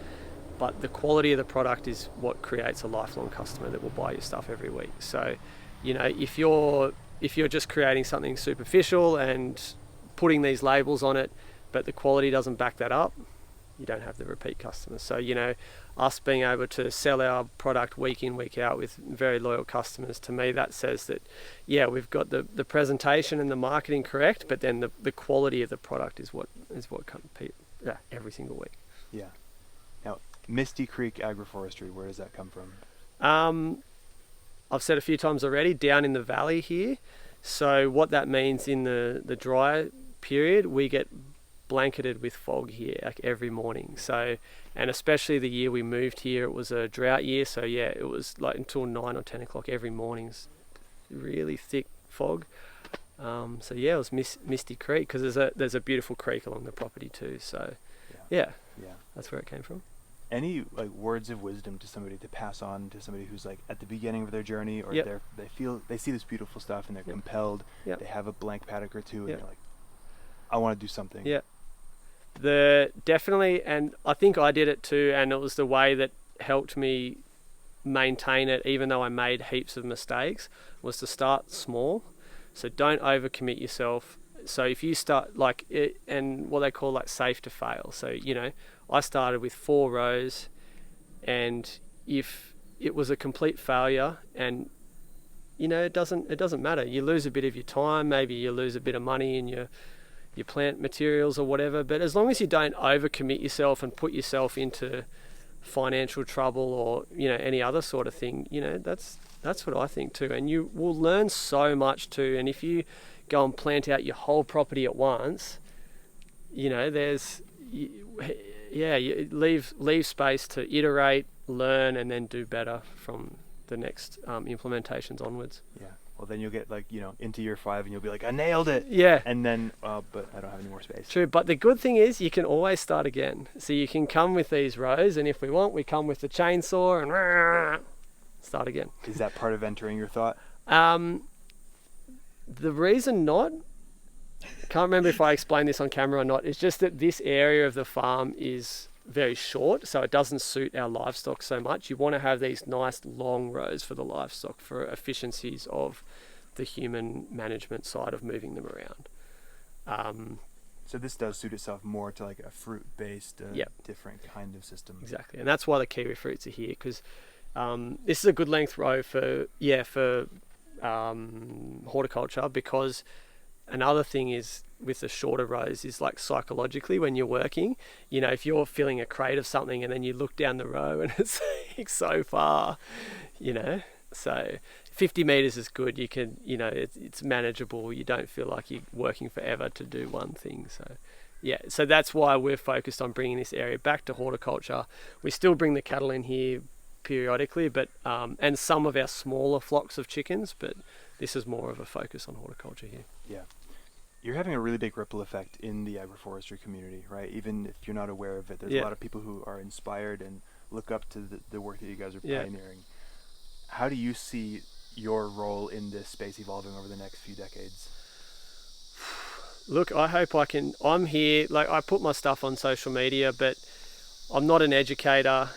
Speaker 2: But the quality of the product is what creates a lifelong customer that will buy your stuff every week. So, if you're just creating something superficial and putting these labels on it, but the quality doesn't back that up, you don't have the repeat customers. So, us being able to sell our product week in, week out with very loyal customers, to me, that says that, we've got the presentation and the marketing correct, but then the quality of the product is what comes every single week.
Speaker 3: Yeah. Now, Misty Creek Agroforestry, where does that come from?
Speaker 2: I've said a few times already, down in the valley here. So what that means in the dry period, we get blanketed with fog here like every morning. So, and especially the year we moved here, it was a drought year. So it was like until 9 or 10 o'clock every morning's really thick fog. It was Misty Creek, because there's a beautiful creek along the property too. So yeah, that's where it came from.
Speaker 3: Any words of wisdom to somebody to pass on to somebody who's at the beginning of their journey, or they see this beautiful stuff and they're compelled, they have a blank paddock or two, and they're like, I want to do something. Yeah.
Speaker 2: Definitely, and I think I did it too, and it was the way that helped me maintain it, even though I made heaps of mistakes, was to start small. So don't overcommit yourself. So if you start and what they call safe to fail. So, I started with 4 rows, and if it was a complete failure, and it doesn't matter. You lose a bit of your time, maybe you lose a bit of money in your plant materials or whatever, but as long as you don't overcommit yourself and put yourself into financial trouble or any other sort of thing, that's what I think too. And you will learn so much too. And if you go and plant out your whole property at once, you leave space to iterate, learn, and then do better from the next implementations onwards.
Speaker 3: Yeah. Well, then you'll get into year 5 and you'll be like, I nailed it.
Speaker 2: Yeah.
Speaker 3: And then, but I don't have any more space.
Speaker 2: True. But the good thing is you can always start again. So you can come with these rows, and if we want, we come with the chainsaw and start again.
Speaker 3: Is that part of entering your thought?
Speaker 2: The reason not, can't remember if I explained this on camera or not, it's just that this area of the farm is very short, so it doesn't suit our livestock so much. You want to have these nice long rows for the livestock for efficiencies of the human management side of moving them around.
Speaker 3: So this does suit itself more to a fruit-based, different kind of system.
Speaker 2: Exactly, and that's why the kiwi fruits are here, because this is a good length row for horticulture, because another thing is with the shorter rows is psychologically when you're working, if you're filling a crate of something and then you look down the row and it's so far, so 50 meters is good. You can, it's manageable. You don't feel like you're working forever to do one thing. So that's why we're focused on bringing this area back to horticulture. We still bring the cattle in here periodically, but and some of our smaller flocks of chickens, but this is more of a focus on horticulture here.
Speaker 3: Yeah. You're having a really big ripple effect in the agroforestry community, right? Even if you're not aware of it, there's a lot of people who are inspired and look up to the work that you guys are pioneering. How do you see your role in this space evolving over the next few decades?
Speaker 2: Look, I hope I'm here, I put my stuff on social media, but I'm not an educator.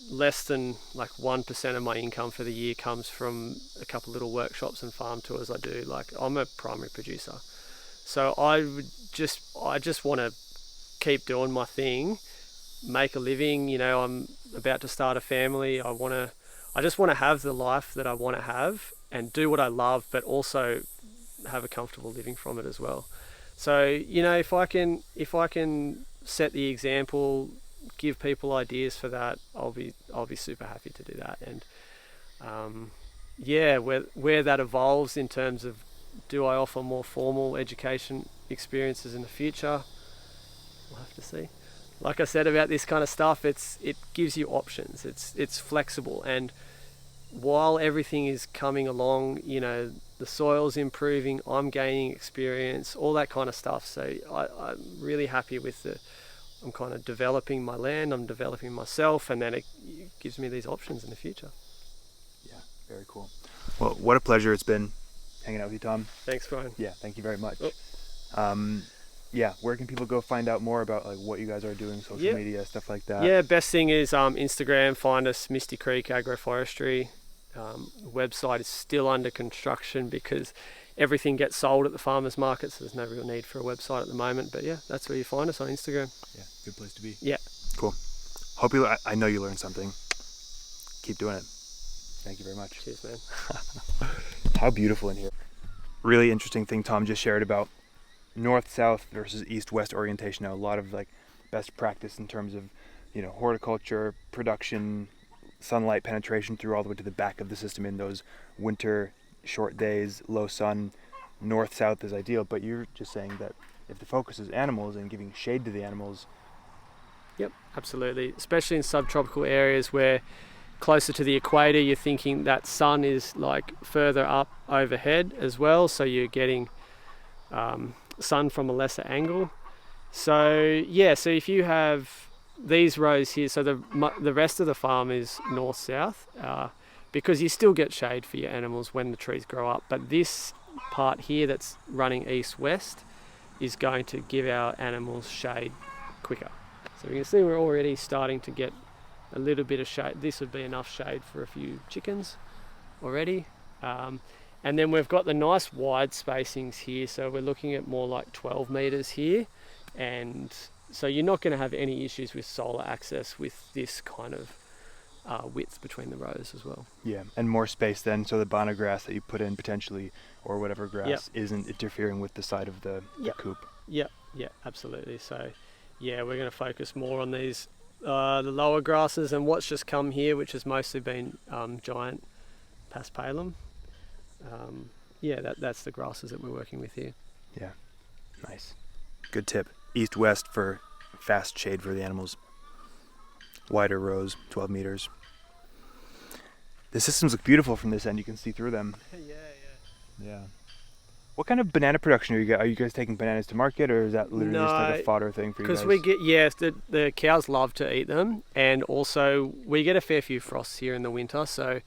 Speaker 2: Less than 1% of my income for the year comes from a couple little workshops and farm tours I do. I'm a primary producer. So I just want to keep doing my thing, make a living. I'm about to start a family. I just want to have the life that I want to have and do what I love, but also have a comfortable living from it as well. So, you know, if I can set the example, give people ideas for that, I'll be super happy to do that. And where that evolves in terms of, do I offer more formal education experiences in the future? We'll have to see. Like I said about this kind of stuff, it gives you options. It's flexible, and while everything is coming along, you know, the soil's improving, I'm gaining experience, all that kind of stuff. So I'm really happy with I'm kind of developing my land, I'm developing myself, and then it gives me these options in the future.
Speaker 3: Yeah, very cool. Well, what a pleasure it's been hanging out with you, Tom.
Speaker 2: Thanks, Brian.
Speaker 3: Yeah, thank you very much.
Speaker 2: Oh.
Speaker 3: Yeah, where can people go find out more about like what you guys are doing, social media, stuff like that?
Speaker 2: Yeah, best thing is Instagram, find us, Misty Creek Agroforestry. Website is still under construction because everything gets sold at the farmers market, so there's no real need for a website at the moment. But yeah, that's where you find us, on Instagram.
Speaker 4: Yeah, good place to be.
Speaker 2: Yeah.
Speaker 3: Cool. I know you learned something. Keep doing it. Thank you very much.
Speaker 2: Cheers, man.
Speaker 3: How beautiful in here. Really interesting thing Tom just shared about north-south versus east-west orientation. Now, a lot of like best practice in terms of, you know, horticulture, production, sunlight penetration through all the way to the back of the system in those winter short days, low sun. North-south is ideal, but you're just saying that if the focus is animals and giving shade to the animals.
Speaker 2: Yep, absolutely. Especially in subtropical areas where closer to the equator, you're thinking that sun is like further up overhead as well, so you're getting sun from a lesser angle. So yeah, so if you have these rows here, so the rest of the farm is north-south, because you still get shade for your animals when the trees grow up, but this part here that's running east-west is going to give our animals shade quicker. So you can see we're already starting to get a little bit of shade. This would be enough shade for a few chickens already. And then we've got the nice wide spacings here, so we're looking at more like 12 meters here, and so you're not going to have any issues with solar access with this kind of width between the rows as well.
Speaker 3: Yeah, and more space then, so the banana grass that you put in potentially, or whatever grass, isn't interfering with the side of the coop.
Speaker 2: Yeah, absolutely. So yeah, we're going to focus more on these the lower grasses, and what's just come here, which has mostly been giant paspalum. That's the grasses that we're working with here.
Speaker 3: Yeah, nice. Good tip. East-west for fast shade for the animals. Wider rows, 12 meters. The systems look beautiful from this end. You can see through them. Yeah. What kind of banana production are you guys taking bananas to market, or is that literally just like a fodder thing for you guys?
Speaker 2: Because the cows love to eat them, and also we get a fair few frosts here in the winter, so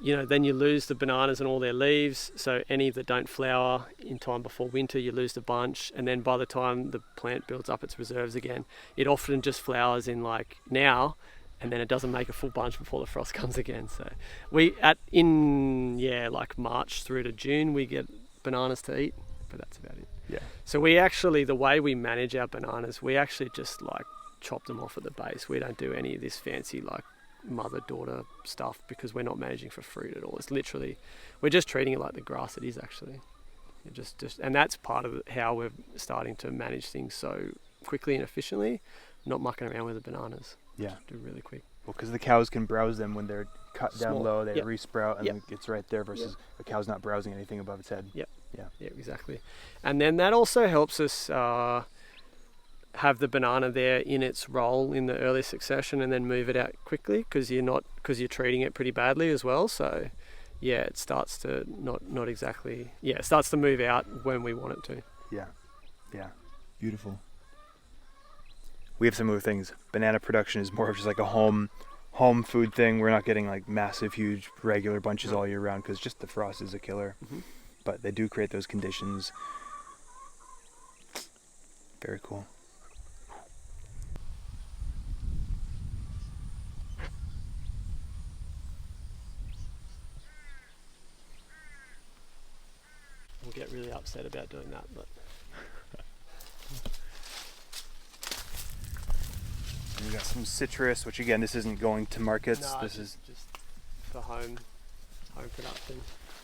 Speaker 2: you know, then you lose the bananas and all their leaves, so any that don't flower in time before winter, you lose the bunch, and then by the time the plant builds up its reserves again, it often just flowers in like now, and then it doesn't make a full bunch before the frost comes again. So like March through to June, we get bananas to eat, but that's about it.
Speaker 3: Yeah.
Speaker 2: So the way we manage our bananas, we actually just like chop them off at the base. We don't do any of this fancy like mother-daughter stuff because we're not managing for fruit at all. It's literally, we're just treating it like the grass it is actually. And that's part of how we're starting to manage things so quickly and efficiently, not mucking around with the bananas.
Speaker 3: Yeah.
Speaker 2: Do really quick.
Speaker 3: Well, because the cows can browse them when they're cut down low, they re-sprout, and it's right there versus a cow's not browsing anything above its head.
Speaker 2: Yeah, exactly. And then that also helps us have the banana there in its role in the early succession and then move it out quickly because you're treating it pretty badly as well. So yeah, it starts to it starts to move out when we want it to.
Speaker 3: Yeah.
Speaker 4: Beautiful.
Speaker 3: We have similar things. Banana production is more of just like a home food thing. We're not getting like massive, huge, regular bunches all year round because just the frost is a killer. Mm-hmm. But they do create those conditions. Very cool.
Speaker 2: We'll get really upset about doing that, but
Speaker 3: we got some citrus, which again, this isn't going to markets.
Speaker 2: No,
Speaker 3: this is
Speaker 2: just for home production.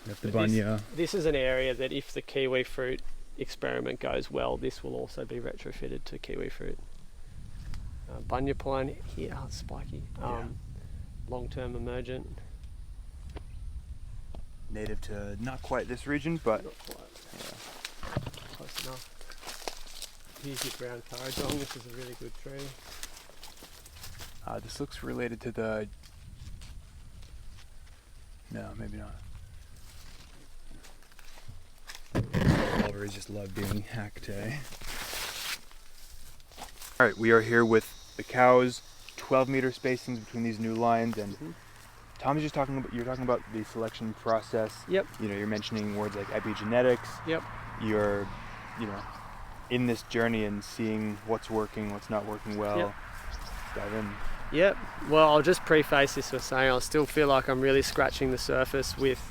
Speaker 4: Got the bunya.
Speaker 2: This is an area that if the kiwi fruit experiment goes well, this will also be retrofitted to kiwi fruit. Bunya pine here, oh, it's spiky. Long-term emergent.
Speaker 3: Native to not quite this region, but
Speaker 2: Not quite. Close enough. Here's your brown Caradong. This is a really good tree.
Speaker 3: this looks related to the. No, maybe not.
Speaker 4: Mulberries just love being hacked, eh?
Speaker 3: All right, we are here with the cows. 12-meter spacings between these new lines, and Tom is just talking about. You're talking about the selection process.
Speaker 2: Yep.
Speaker 3: You know, you're mentioning words like epigenetics.
Speaker 2: Yep.
Speaker 3: You're, in this journey and seeing what's working, what's not working well.
Speaker 2: Yep.
Speaker 3: Let's dive in.
Speaker 2: Yep. Well, I'll just preface this with saying I still feel like I'm really scratching the surface with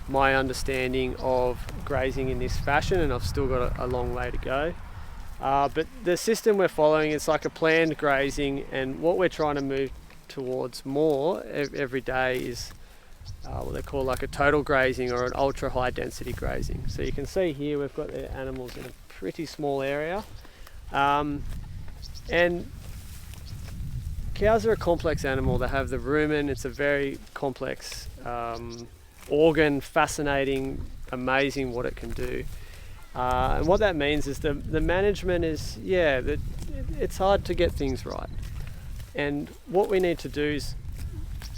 Speaker 2: my understanding of grazing in this fashion, and I've still got a long way to go. But the system we're following, it's like a planned grazing, and what we're trying to move towards more every day is what they call like a total grazing or an ultra high density grazing. So you can see here we've got the animals in a pretty small area, and cows are a complex animal. They have the rumen. It's a very complex organ, fascinating, amazing what it can do. And what that means is the management is, it's hard to get things right. And what we need to do is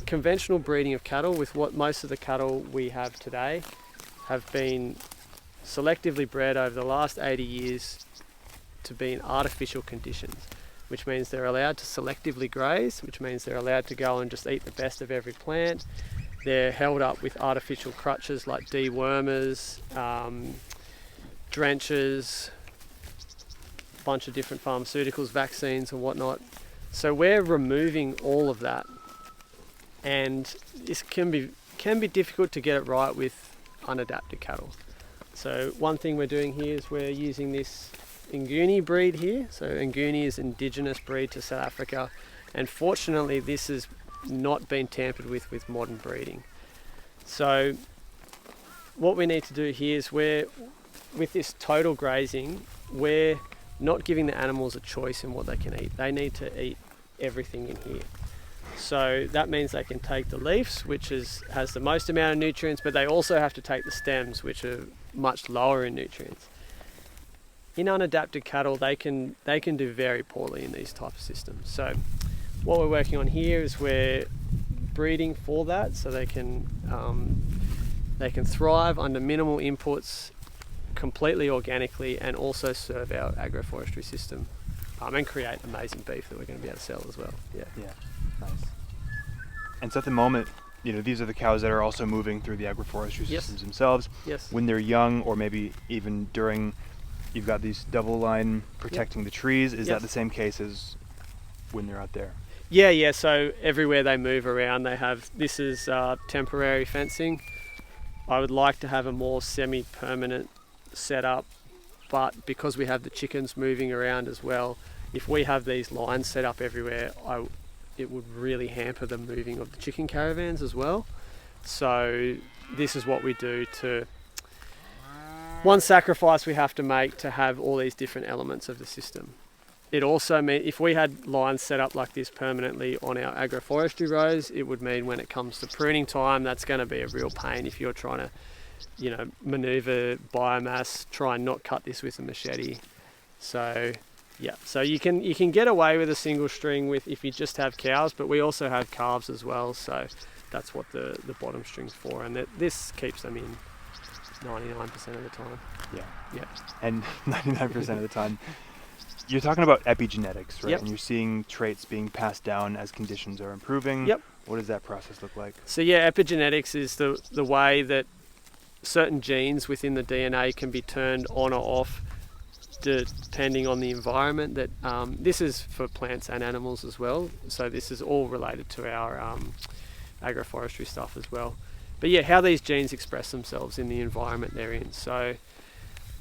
Speaker 2: conventional breeding of cattle with what most of the cattle we have today have been selectively bred over the last 80 years to be in artificial conditions, which means they're allowed to selectively graze, which means they're allowed to go and just eat the best of every plant. They're held up with artificial crutches like dewormers, drenchers, a bunch of different pharmaceuticals, vaccines and whatnot. So we're removing all of that, and this can be difficult to get it right with unadapted cattle. So one thing we're doing here is we're using this Nguni breed here. So Nguni is an indigenous breed to South Africa, and fortunately this has not been tampered with modern breeding. So what we need to do here is with this total grazing, we're not giving the animals a choice in what they can eat. They need to eat everything in here. So that means they can take the leaves, which has the most amount of nutrients, but they also have to take the stems, which are much lower in nutrients. In unadapted cattle, they can do very poorly in these type of systems. So what we're working on here is we're breeding for that, so they can thrive under minimal inputs, completely organically, and also serve our agroforestry system and create amazing beef that we're going to be able to sell as well. Yeah,
Speaker 3: nice. And so at the moment, these are the cows that are also moving through the agroforestry systems themselves.
Speaker 2: Yes.
Speaker 3: When they're young, or maybe even during, you've got these double line protecting the trees. Is that the same case as when they're out there?
Speaker 2: Yeah. So everywhere they move around, this is temporary fencing. I would like to have a more semi-permanent setup, but because we have the chickens moving around as well, if we have these lines set up everywhere, it would really hamper the moving of the chicken caravans as well. So this is what we do one sacrifice we have to make to have all these different elements of the system. It also means if we had lines set up like this permanently on our agroforestry rows, it would mean when it comes to pruning time, that's going to be a real pain if you're trying to maneuver biomass, try and not cut this with a machete. So you can get away with a single string if you just have cows, but we also have calves as well, so that's what the bottom string's for, and this keeps them in 99% of the time. Yeah.
Speaker 3: And 99% of the time. You're talking about epigenetics, right?
Speaker 2: Yep.
Speaker 3: And you're seeing traits being passed down as conditions are improving.
Speaker 2: Yep.
Speaker 3: What does that process look like?
Speaker 2: So epigenetics is the way that certain genes within the DNA can be turned on or off depending on the environment. That this is for plants and animals as well. So this is all related to our agroforestry stuff as well. But how these genes express themselves in the environment they're in. So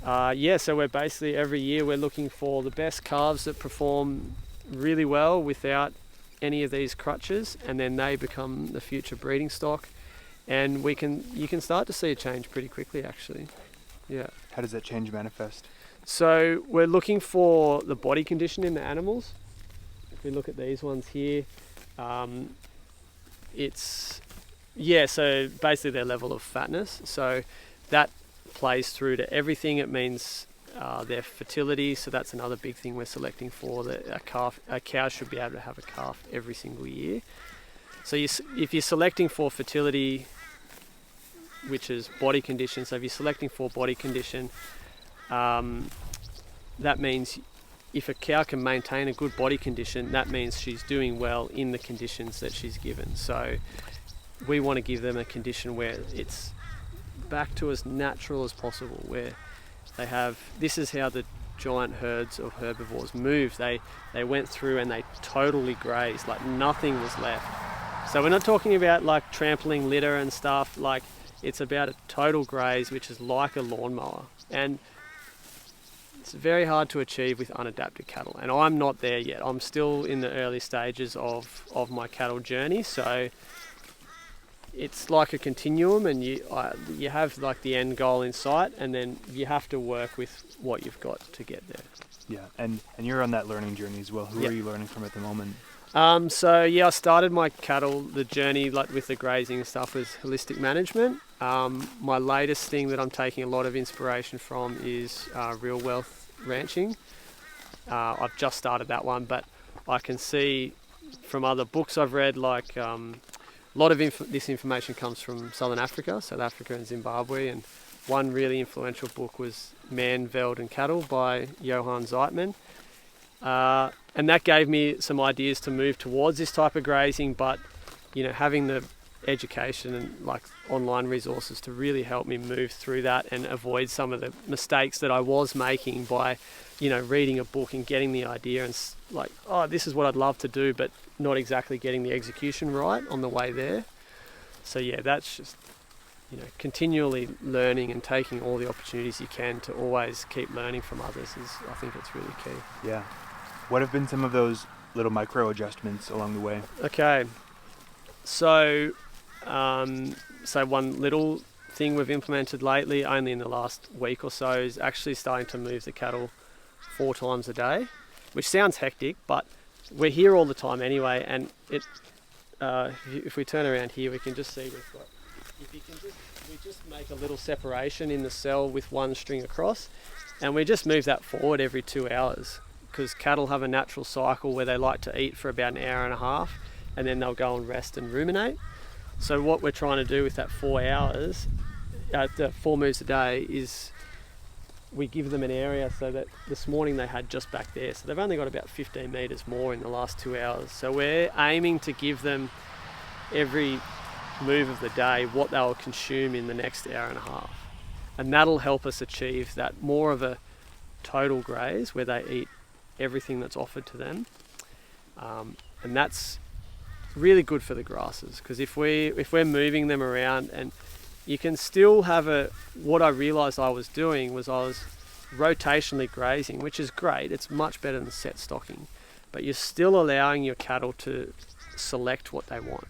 Speaker 2: so we're basically every year we're looking for the best calves that perform really well without any of these crutches, and then they become the future breeding stock. And you can start to see a change pretty quickly, actually. Yeah.
Speaker 3: How does that change manifest?
Speaker 2: So we're looking for the body condition in the animals. If we look at these ones here, so basically their level of fatness. So that plays through to everything. It means their fertility. So that's another big thing we're selecting for. That a cow should be able to have a calf every single year. So if you're selecting for fertility, which is body condition, so if you're selecting for body condition, that means if a cow can maintain a good body condition, that means she's doing well in the conditions that she's given. So we want to give them a condition where it's back to as natural as possible, where this is how the giant herds of herbivores moved. They went through and they totally grazed, like nothing was left. So we're not talking about like trampling litter and stuff, like it's about a total graze, which is like a lawnmower. And it's very hard to achieve with unadapted cattle. And I'm not there yet. I'm still in the early stages of my cattle journey. So it's like a continuum, and you have like the end goal in sight, and then you have to work with what you've got to get there.
Speaker 3: Yeah, and you're on that learning journey as well. Who are you learning from at the moment?
Speaker 2: I started my cattle, the journey like with the grazing and stuff was holistic management. My latest thing that I'm taking a lot of inspiration from is real wealth ranching. I've just started that one, but I can see from other books I've read, like a lot of this information comes from Southern Africa, South Africa and Zimbabwe, and one really influential book was Man, Veld and Cattle by Johann Zeitman. And that gave me some ideas to move towards this type of grazing, but having the education and like online resources to really help me move through that and avoid some of the mistakes that I was making by reading a book and getting the idea and like, oh, this is what I'd love to do, but not exactly getting the execution right on the way there. So yeah, that's just continually learning and taking all the opportunities you can to always keep learning from others I think it's really key.
Speaker 3: Yeah. What have been some of those little micro adjustments along the way?
Speaker 2: Okay, so one little thing we've implemented lately, only in the last week or so, is actually starting to move the cattle 4 times a day, which sounds hectic, but we're here all the time anyway. And if we turn around here, we can just see we just make a little separation in the cell with one string across, and we just move that forward every 2 hours. Because cattle have a natural cycle where they like to eat for about an hour and a half, and then they'll go and rest and ruminate. So what we're trying to do with that 4 hours, the 4 moves a day, is we give them an area so that this morning they had just back there. So they've only got about 15 metres more in the last 2 hours. So we're aiming to give them every move of the day what they'll consume in the next hour and a half. And that'll help us achieve that more of a total graze where they eat everything that's offered to them, and that's really good for the grasses, because if we're moving them around, and you can still have what I realized I was doing was I was rotationally grazing, which is great, it's much better than set stocking, but you're still allowing your cattle to select what they want.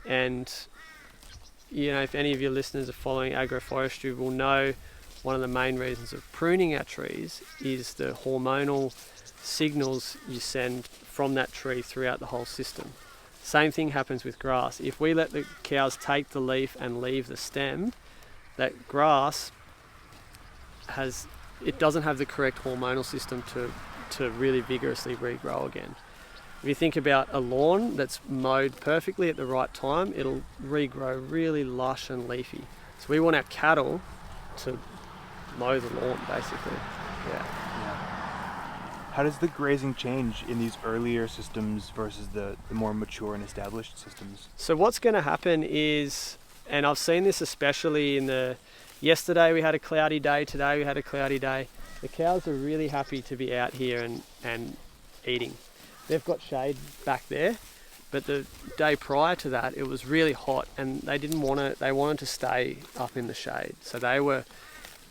Speaker 2: And if any of your listeners are following agroforestry will know one of the main reasons of pruning our trees is the hormonal signals you send from that tree throughout the whole system. Same thing happens with grass. If we let the cows take the leaf and leave the stem, that grass doesn't have the correct hormonal system to really vigorously regrow again. If you think about a lawn that's mowed perfectly at the right time, it'll regrow really lush and leafy. So we want our cattle to mow the lawn, basically. Yeah.
Speaker 3: How does the grazing change in these earlier systems versus the more mature and established systems?
Speaker 2: So what's going to happen is, and I've seen this especially yesterday we had a cloudy day, today we had a cloudy day. The cows are really happy to be out here and eating. They've got shade back there, but the day prior to that it was really hot, and they wanted to stay up in the shade. So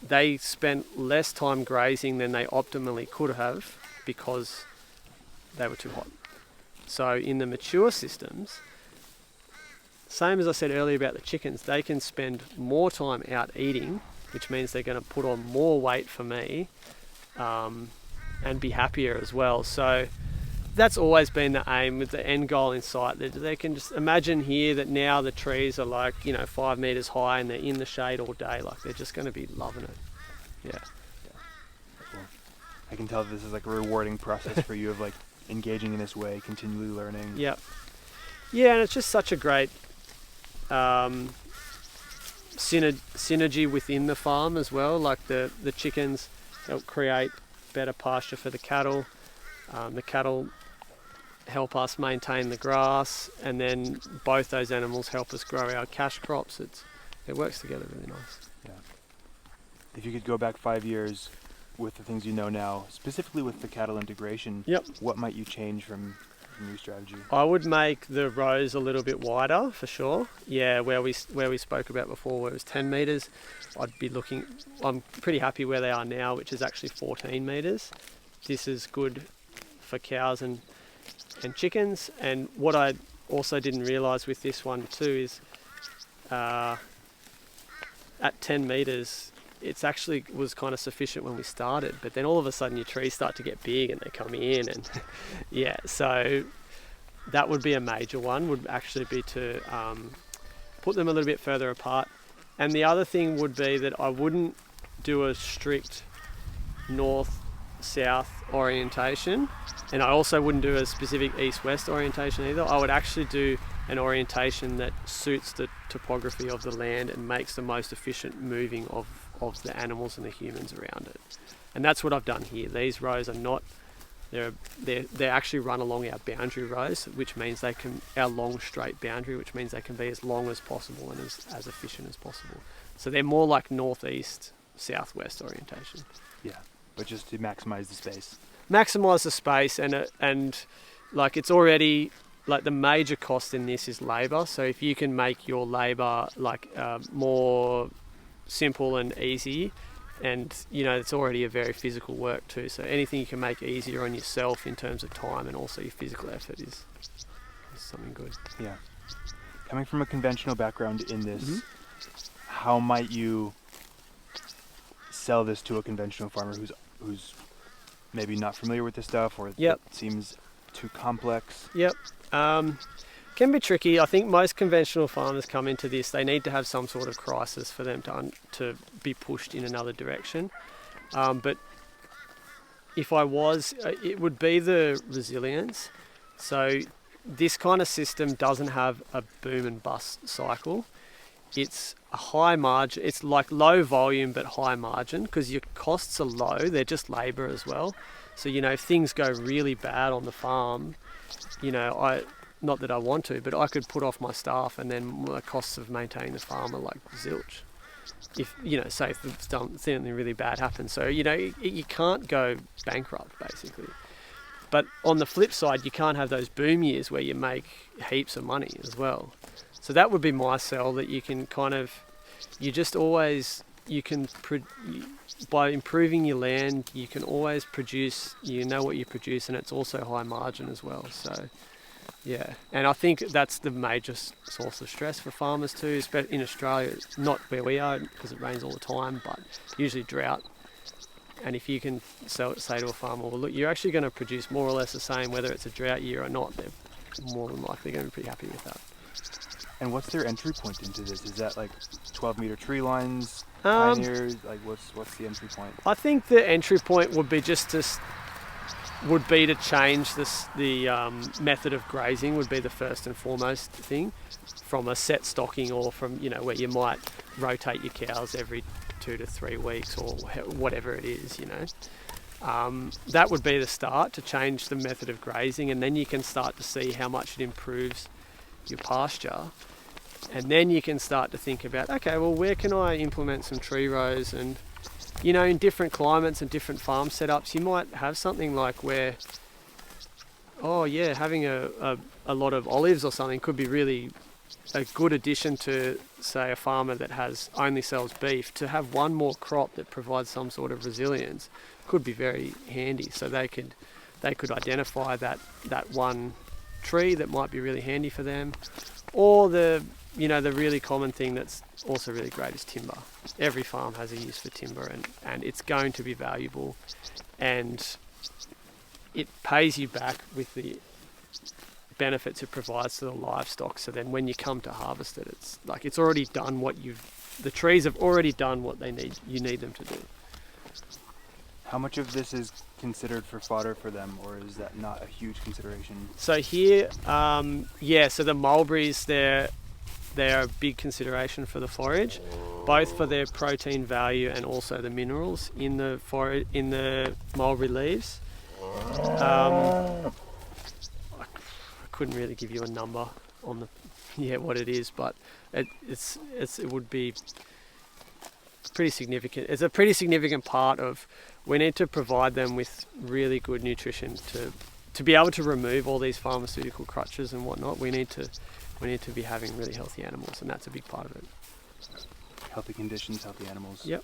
Speaker 2: they spent less time grazing than they optimally could have because they were too hot. So in the mature systems, same as I said earlier about the chickens, they can spend more time out eating, which means they're going to put on more weight for me, and be happier as well. So that's always been the aim, with the end goal in sight. That they can just imagine here that now the trees are like, 5 meters high and they're in the shade all day. Like, they're just going to be loving it. Yeah.
Speaker 3: Cool. I can tell this is like a rewarding process for you of like engaging in this way, continually learning.
Speaker 2: Yep. Yeah, and it's just such a great synergy within the farm as well. Like the chickens help create better pasture for the cattle. The cattle help us maintain the grass, and then both those animals help us grow our cash crops. It works together really nice.
Speaker 3: Yeah. If you could go back 5 years with the things you know now, specifically with the cattle integration,
Speaker 2: Yep.
Speaker 3: what might you change from your strategy?
Speaker 2: I would make the rows a little bit wider for sure. Yeah, where we spoke about before, where it was 10 meters, I'd be looking. I'm pretty happy where they are now, which is actually 14 meters. This is good for cows and chickens. And what I also didn't realise with this one too is at 10 meters, it's actually was kind of sufficient when we started, but then all of a sudden your trees start to get big and they come in, and yeah, so that would be a major one, would actually be to put them a little bit further apart. And the other thing would be that I wouldn't do a strict north-south orientation, and I also wouldn't do a specific east-west orientation either. I would actually do an orientation that suits the topography of the land and makes the most efficient moving of the animals and the humans around it. And that's what I've done here. These rows are not, they actually run along our boundary rows, which means our long straight boundary, which means they can be as long as possible and as efficient as possible. So they're more like northeast, southwest orientation.
Speaker 3: Yeah, but just to maximize the space.
Speaker 2: Maximize the space, and like it's already, like the major cost in this is labor. So if you can make your labor like more simple and easy, and it's already a very physical work too, so anything you can make easier on yourself in terms of time and also your physical effort is something good.
Speaker 3: Yeah. Coming from a conventional background in this, how might you sell this to a conventional farmer who's maybe not familiar with this stuff, or it seems too complex?
Speaker 2: Can be tricky. I think most conventional farmers come into this, they need to have some sort of crisis for them to be pushed in another direction. But if I was, it would be the resilience. So this kind of system doesn't have a boom and bust cycle. It's a high margin. It's like low volume but high margin, because your costs are low. They're just labour as well. So if things go really bad on the farm, not that I want to, but I could put off my staff, and then the costs of maintaining the farm are like zilch. If say if something really bad happens, so you can't go bankrupt basically. But on the flip side, you can't have those boom years where you make heaps of money as well. So that would be my sell, that you can by improving your land, you can always produce, what you produce, and it's also high margin as well. So yeah, and I think that's the major source of stress for farmers too, in Australia, not where we are because it rains all the time, but usually drought. And if you can say to a farmer, well, look, you're actually going to produce more or less the same whether it's a drought year or not, they're more than likely going to be pretty happy with that.
Speaker 3: And what's their entry point into this? Is that like 12-meter tree lines, pioneers? Like what's the entry point? I
Speaker 2: think the entry point would be to change the method of grazing would be the first and foremost thing, from a set stocking, or from where you might rotate your cows every 2 to 3 weeks or whatever it is. That would be the start, to change the method of grazing, and then you can start to see how much it improves your pasture, and then you can start to think about, okay, well, where can I implement some tree rows? And in different climates and different farm setups, you might have something like where, having a lot of olives or something could be really a good addition to, say, a farmer that only sells beef. To have one more crop that provides some sort of resilience could be very handy. So they could identify that one tree that might be really handy for them, or the you know, the really common thing that's also really great is timber. Every farm has a use for timber, and it's going to be valuable, and it pays you back with the benefits it provides to the livestock. So then when you come to harvest it, it's like it's already done what the trees have already done what you need them to do.
Speaker 3: How much of this is considered for fodder for them, or is that not a huge consideration?
Speaker 2: So here, so the mulberries, they're a big consideration for the forage, both for their protein value and also the minerals in the mulberry leaves. I couldn't really give you a number on what it is, but it would be pretty significant. It's a pretty significant part of. We need to provide them with really good nutrition to be able to remove all these pharmaceutical crutches and whatnot. We need to be having really healthy animals, and that's a big part of it.
Speaker 3: Healthy conditions, healthy animals.
Speaker 2: Yep,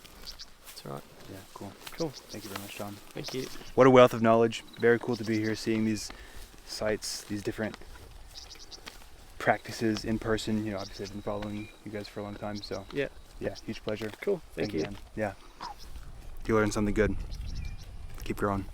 Speaker 2: that's right.
Speaker 3: Yeah, cool.
Speaker 2: Cool.
Speaker 3: Thank you very much, John.
Speaker 2: Thank you.
Speaker 3: What a wealth of knowledge. Very cool to be here, seeing these sites, these different practices in person. You know, obviously I've been following you guys for a long time, so
Speaker 2: yeah,
Speaker 3: huge pleasure.
Speaker 2: Cool. Thank you.
Speaker 3: Yeah. You learned something good. Keep growing.